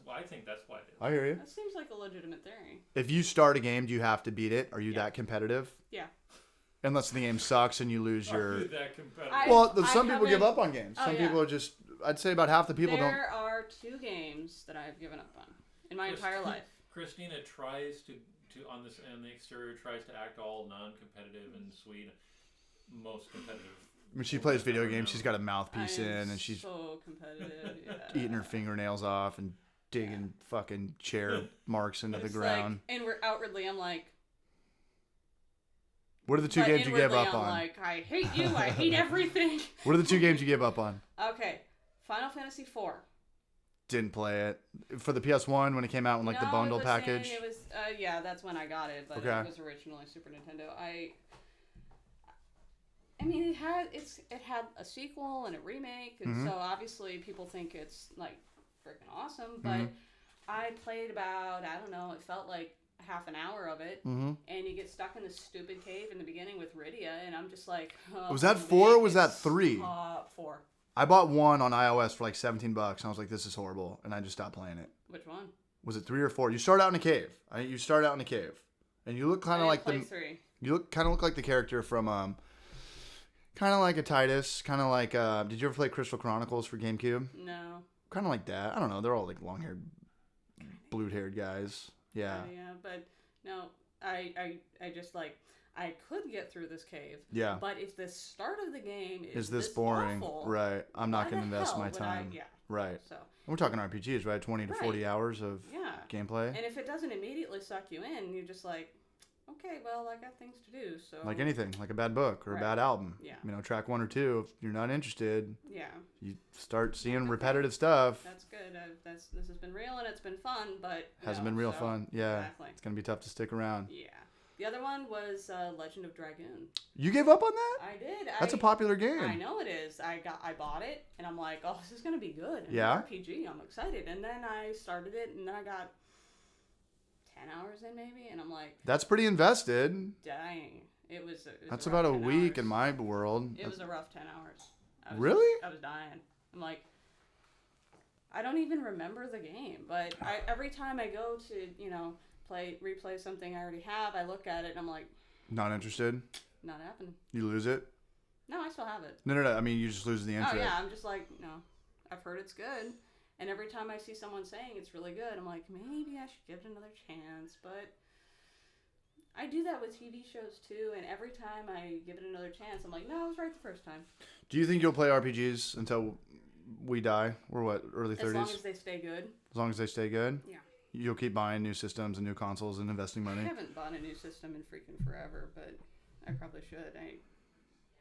I think that's why it is. I hear you. That seems like a legitimate theory. If you start a game, do you have to beat it? Are you that competitive? Yeah. Unless the game sucks and you lose your... Are you that competitive? Well, some people give up on games. Some people are just... I'd say about half the people don't... There are 2 games that I've given up on in my entire life. Christina tries to on the exterior tries to act all non-competitive and sweet. Most competitive. When she plays video games, she's got a mouthpiece in, and she's so competitive. Yeah. eating her fingernails off and digging fucking chair marks into the ground. And we're outwardly, I'm like. What are the 2 games you gave up on? I'm like, I hate you. I hate everything. What are the 2 games you gave up on? Okay, Final Fantasy IV. Didn't play it for the PS1 when it came out in the bundle package. It was that's when I got it, but it was originally Super Nintendo. I mean, it had a sequel and a remake, and so obviously people think it's like freaking awesome. But I played about it felt like half an hour of it, and you get stuck in this stupid cave in the beginning with Rydia, and I'm just like, was that 4 or was that 3? 4. I bought 1 on iOS for like $17, and I was like, this is horrible, and I just stopped playing it. Which one? Was it 3 or 4? You start out in a cave. You start out in a cave, and you look kind of like 3. You look like the character from kind of like a Titus, kind of like did you ever play Crystal Chronicles for GameCube? No. Kind of like that. I don't know. They're all like long-haired, blue-haired guys. Yeah. Yeah, but no, I just like. I could get through this cave. Yeah. But if the start of the game is this boring, awful, right? I'm not going to invest my time. Right. So. And we're talking RPGs, right? 20 to 40 hours of gameplay. And if it doesn't immediately suck you in, you're just like, okay, well, I got things to do. So. Like anything, like a bad book or a bad album. Yeah. Track 1 or 2. If you're not interested. Yeah. You start seeing repetitive stuff. That's good. This has been real and it's been fun, but hasn't been real fun. Yeah. Exactly. It's gonna be tough to stick around. Yeah. The other one was Legend of Dragoon. You gave up on that? I did. That's a popular game. I know it is. I bought it, and I'm like, oh, this is gonna be good. And yeah. RPG. I'm excited, and then I started it, and then I got 10 hours in maybe, and I'm like, that's pretty invested. Dang. It was that's about a week in my world. It was a rough 10 hours. Really? I was dying. I'm like, I don't even remember the game, but every time I go to replay something I already have, I look at it and I'm like, not interested. Not happening. You lose it? No, I still have it. No. I mean, you just lose the interest. Oh yeah, I'm just like, no. I've heard it's good, and every time I see someone saying it's really good, I'm like, maybe I should give it another chance. But I do that with TV shows too, and every time I give it another chance, I'm like, no, I was right the first time. Do you think you'll play RPGs until we die? We're what, early 30s? As long as they stay good. As long as they stay good? Yeah. You'll keep buying new systems and new consoles and investing money? I haven't bought a new system in freaking forever, but I probably should.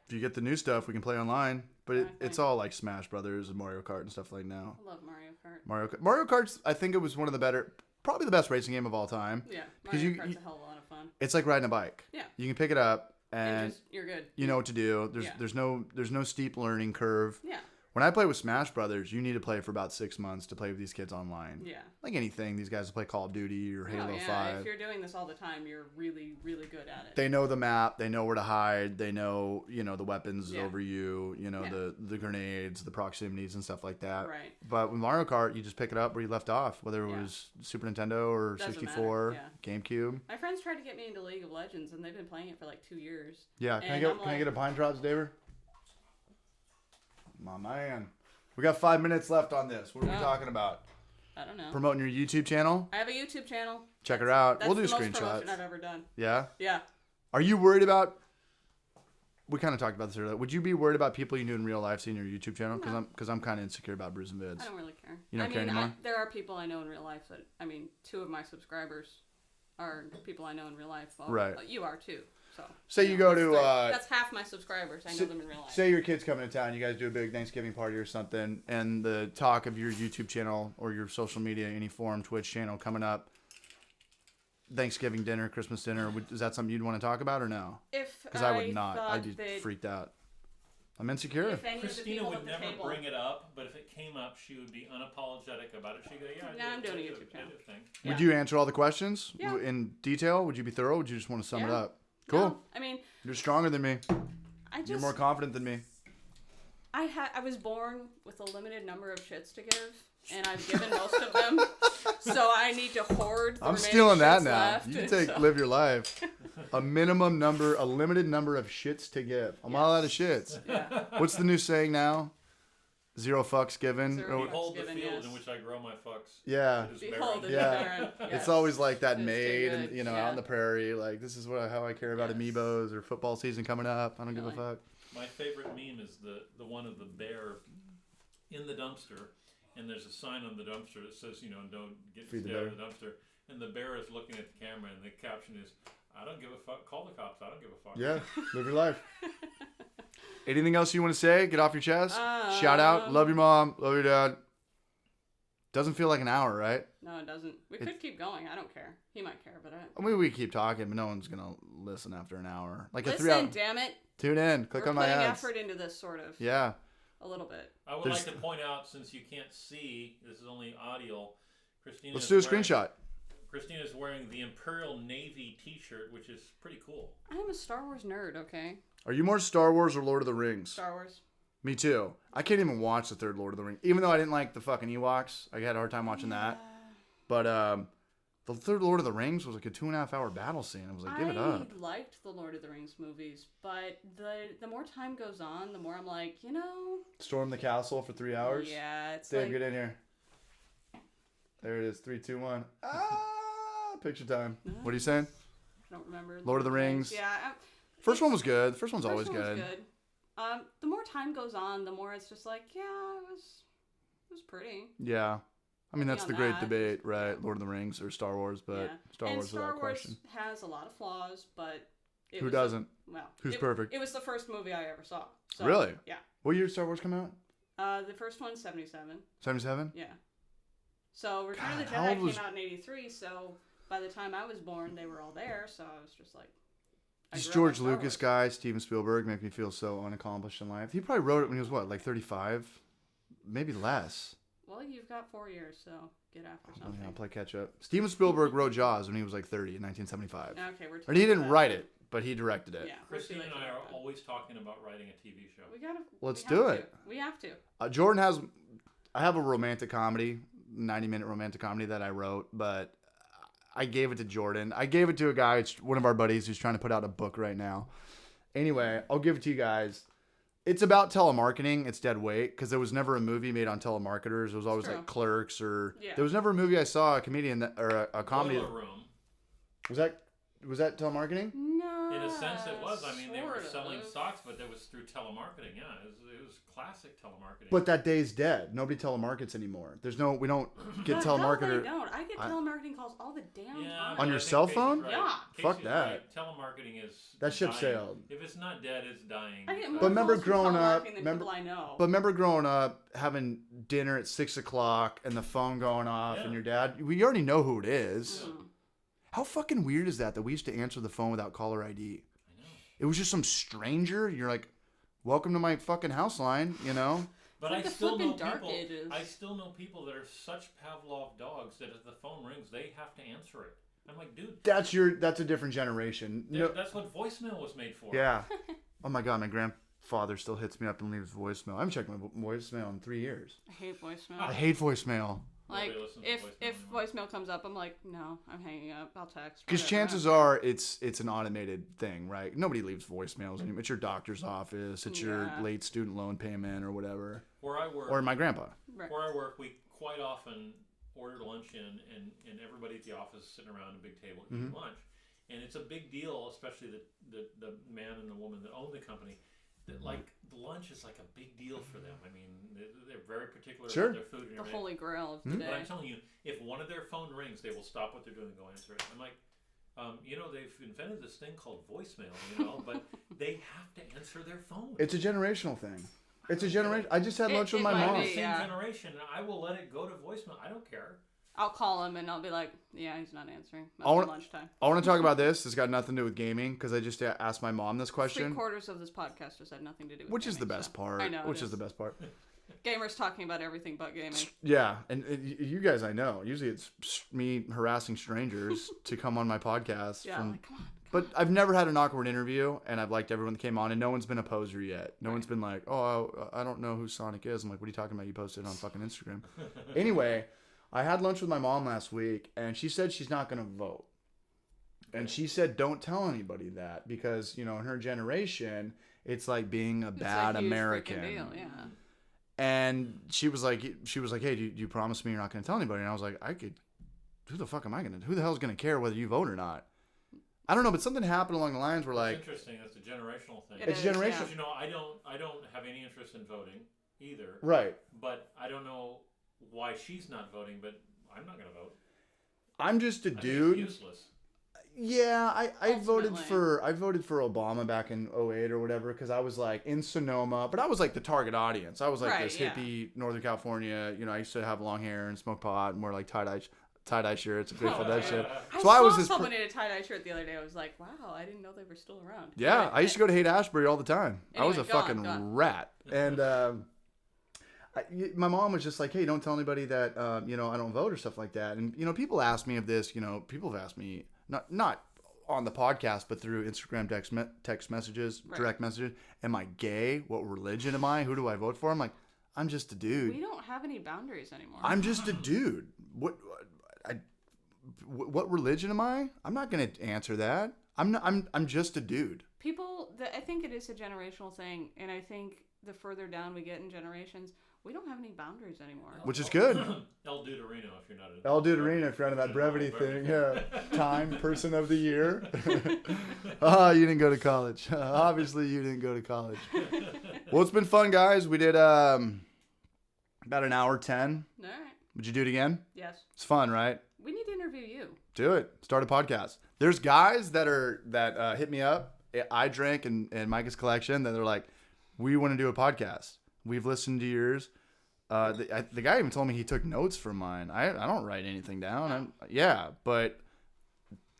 If you get the new stuff, we can play online. But it's all like Smash Brothers and Mario Kart and stuff like now. I love Mario Kart. Mario Kart's, I think it was one of the better, probably the best racing game of all time. Yeah, Mario Kart's a hell of a lot of fun. It's like riding a bike. Yeah. You can pick it up and you're good. You know what to do. There's no steep learning curve. Yeah. When I play with Smash Brothers, you need to play for about 6 months to play with these kids online. Yeah. Like anything, these guys will play Call of Duty or Halo 5. If you're doing this all the time, you're really, really good at it. They know the map. They know where to hide. They know, the weapons over you, the grenades, the proximities and stuff like that. Right. But with Mario Kart, you just pick it up where you left off, whether it was Super Nintendo or Doesn't 64, matter. GameCube. My friends tried to get me into League of Legends, and they've been playing it for like 2 years. Yeah. Can I get a pine drops, Daver? My man. We got 5 minutes left on this. What are we talking about? I don't know. Promoting your YouTube channel? I have a YouTube channel. Check her out. That's we'll do the most screenshots. promotion I've ever done. Yeah? Yeah. Are you worried about... We kind of talked about this earlier. Would you be worried about people you knew in real life seeing your YouTube channel? Because I'm kind of insecure about BREWS and VIDS. I don't really care. You don't care anymore? There are people I know in real life that... 2 of my subscribers are people I know in real life. Well, right. You are too. So, say you go to... that's half my subscribers. I know them in real life. Say your kid's coming to town. You guys do a big Thanksgiving party or something. And the talk of your YouTube channel or your social media, any form, Twitch channel coming up. Thanksgiving dinner, Christmas dinner. Is that something you'd want to talk about or no? Because I would not. I'd be freaked out. I'm insecure. Christina would never bring it up, but if it came up, she would be unapologetic about it. She'd go, I'm doing a YouTube channel. Would you answer all the questions Yeah. in detail? Would you be thorough? Would you just want to sum it up? Cool. No, you're stronger than me. You're more confident than me. I was born with a limited number of shits to give, and I've given most of them. So I need to hoard the I'm stealing that now. Left, you live your life. A limited number of shits to give. I'm all out of shits. Yeah. What's the new saying now? 0 fucks given. Behold the field in which I grow my fucks. Yeah. Behold the barren. Yes. It's always like that maid and out on the prairie. Like, this is how I care about amiibos or football season coming up. I don't give a fuck. My favorite meme is the one of the bear in the dumpster, and there's a sign on the dumpster that says, don't get out of the dumpster. And the bear is looking at the camera, and the caption is, I don't give a fuck. Call the cops. I don't give a fuck. Yeah, live your life. Anything else you want to say? Get off your chest. Shout out. Love your mom. Love your dad. Doesn't feel like an hour, right? No, it doesn't. We could keep going. I don't care. He might care, but I mean, we keep talking, but no one's gonna listen after an hour. Like listen, a 3 hour. Damn it. Tune in. Click on my ads. We're putting effort into this, sort of. Yeah. A little bit. I would like to point out, since you can't see, this is only audio. Christina. Let's do a screenshot. Christina's wearing the Imperial Navy T-shirt, which is pretty cool. I'm a Star Wars nerd, okay? Are you more Star Wars or Lord of the Rings? Star Wars. Me too. I can't even watch the third Lord of the Rings. Even though I didn't like the fucking Ewoks. I had a hard time watching that. But the third Lord of the Rings was like a 2.5 hour battle scene. I was like, give it up. I liked the Lord of the Rings movies, but the more time goes on, the more I'm like, Storm the castle for 3 hours? Yeah, it's Dave, get in here. There it is. 3, 2, 1. Picture time. What are you saying? I don't remember. Lord of the Rings. Yeah. First one was good. The first one's always good. The more time goes on, the more it's just like, yeah, it was pretty. Yeah. I mean, that's the great debate, right? Lord of the Rings or Star Wars, but Star Wars without question. Star Wars has a lot of flaws, but... Who doesn't? Who's perfect? It was the first movie I ever saw. So, really? Yeah. What year did Star Wars come out? The first one's 77. 77? Yeah. So Return of the Jedi came out in 83, so by the time I was born, they were all there, so I was just like... This George Lucas guy, Steven Spielberg, make me feel so unaccomplished in life. He probably wrote it when he was, what, like 35? Maybe less. Well, you've got 4 years, so get after something. Yeah, I'll play catch up. Steven Spielberg wrote Jaws when he was like 30 in 1975. Okay, we're and he didn't write it, but he directed it. Yeah, Christine and I are always talking about writing a TV show. Let's do it. We have to. Jordan has... I have a romantic comedy, 90-minute romantic comedy that I wrote, but... I gave it to Jordan. I gave it to a guy, one of our buddies, who's trying to put out a book right now. Anyway, I'll give it to you guys. It's about telemarketing. It's dead weight because there was never a movie made on telemarketers. It was always like Clerks or... Yeah. There was never a movie I saw, a comedian or a comedy... Boiler Room. Was that Was that telemarketing? No. In a sense, it was. I mean, they were sort selling of. socks, but it was through telemarketing. Yeah, it was classic telemarketing. But that day's dead. Nobody telemarkets anymore. We don't get But telemarketer. No, they don't. I get telemarketing calls all the damn time. On your cell phone? Right. Yeah. Fuck Casey's that. right. Telemarketing is That ship dying. sailed. If it's not dead, it's dying. I get more But remember calls from growing up- telemarketing than people I know. But remember growing up, having dinner at 6:00 and the phone going off, and your dad. We already know who it is. Mm. How fucking weird is that we used to answer the phone without caller ID? I know. It was just some stranger. You're like, "Welcome to my fucking house line," you know. But It's like I the still know flippin' Dark people. Ages. I still know people that are such Pavlov dogs that if the phone rings, they have to answer it. I'm like, dude, That's a different generation. No, that's what voicemail was made for. yeah. Oh my god, my grandfather still hits me up and leaves voicemail. I haven't checked my voicemail in 3 years. I hate voicemail. I hate voicemail. Like, Nobody listens to if voicemail anymore. voicemail comes up, I'm like, no, I'm hanging up. I'll text. Because whatever. chances are it's an automated thing, right? Nobody leaves voicemails anymore. It's your doctor's office. It's your Yeah. late student loan payment or whatever. Where I work, Or my grandpa. Right. where I work, we quite often order lunch in, and everybody at the office is sitting around a big table eating lunch. And it's a big deal, especially the man and the woman that own the company, that like the lunch is like a big deal for them. I mean, they're very particular Sure. about their food and The everything. holy grail of Hmm? today. But I'm telling you, if one of their phone rings, they will stop what they're doing and go answer it. I'm like, they've invented this thing called voicemail, but they have to answer their phone. It's a generational thing. It's a generation. I just had lunch with my might mom. I'm be. the same Yeah. generation. I will let it go to voicemail. I don't care. I'll call him and I'll be like, yeah, he's not answering. Must I be wanna- lunchtime. I want to talk about this. It's got nothing to do with gaming because I just asked my mom this question, 3/4 of this podcast just had nothing to do with which is the gaming, best so- part. I know. Which is the best part. Gamers talking about everything but gaming. Yeah, and you guys, I know. Usually it's me harassing strangers to come on my podcast. Yeah, like, come on. But I've never had an awkward interview, and I've liked everyone that came on, and no one's been a poser yet. No one's been like, "Oh, I don't know who Sonic is." I'm like, "What are you talking about? You posted it on fucking Instagram." Anyway, I had lunch with my mom last week, and she said she's not going to vote. And she said, "Don't tell anybody that because in her generation, it's like being a It's bad a huge American." freaking deal, yeah. And she was like, "Hey, do you promise me you're not going to tell anybody?" And I was like, who the fuck am I going to? Who the hell's going to care whether you vote or not? I don't know, but something happened along the lines where It's like interesting. That's a generational thing. It's is, generational. yeah. I don't have any interest in voting either. Right. But I don't know why she's not voting. But I'm not going to vote. I'm just a I think dude. it's useless. Yeah, I voted Ultimately. for Obama back in 2008 or whatever because I was like in Sonoma, but I was like the target audience. I was like Right, this yeah. hippie Northern California. I used to have long hair and smoke pot and wear like tie-dye shirts and Grateful Dead shit. I So I was saw this. someone in a tie-dye shirt the other day. I was like, wow, I didn't know they were still around. Yeah, Right. I used to go to Haight-Ashbury all the time. I was a Anyway, go on, fucking go on. rat. And my mom was just like, "Hey, don't tell anybody that I don't vote or stuff like that." And people ask me of this. People have asked me not on the podcast, but through Instagram text messages, Right. direct messages. Am I gay? What religion am I? Who do I vote for? I'm like, I'm just a dude. We don't have any boundaries anymore. I'm just a dude. What religion am I? I'm not gonna answer that. I'm just a dude. I think it is a generational thing, and I think the further down we get in generations, we don't have any boundaries anymore. Which is good. El Duderino, if you're not El Duderino, if you're under that brevity thing. Yeah. Time person of the year. Oh, you didn't go to college. Obviously, you didn't go to college. Well, it's been fun, guys. We did about an hour 10. All right. Would you do it again? Yes. It's fun, right? We need to interview you. Do it. Start a podcast. There's guys that hit me up. I Drink and Micah's Collection that are like, we want to do a podcast. We've listened to yours. The guy even told me he took notes from mine. I don't write anything down. But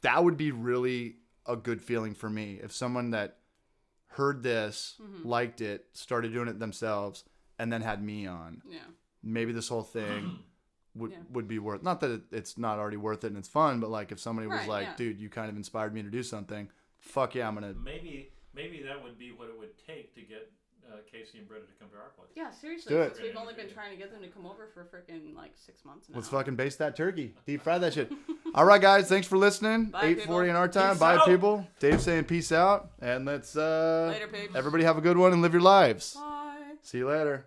that would be really a good feeling for me if someone that heard this, liked it, started doing it themselves, and then had me on. Yeah. Maybe this whole thing would be worth. Not that it's not already worth it and it's fun, but like if somebody was Right, like, yeah. dude, you kind of inspired me to do something. Fuck yeah, I'm gonna. Maybe that would be what it would take to get Casey and Britta to come to our place. Yeah, seriously. Do it. Since we've only been trying to get them to come over for freaking like 6 months now. Let's fucking baste that turkey. Deep fry that shit. All right, guys. Thanks for listening. Bye, 8:40 in our time. Peace Bye, out. people. Dave saying peace out. And let's Later, peeps. everybody have a good one and live your lives. Bye. See you later.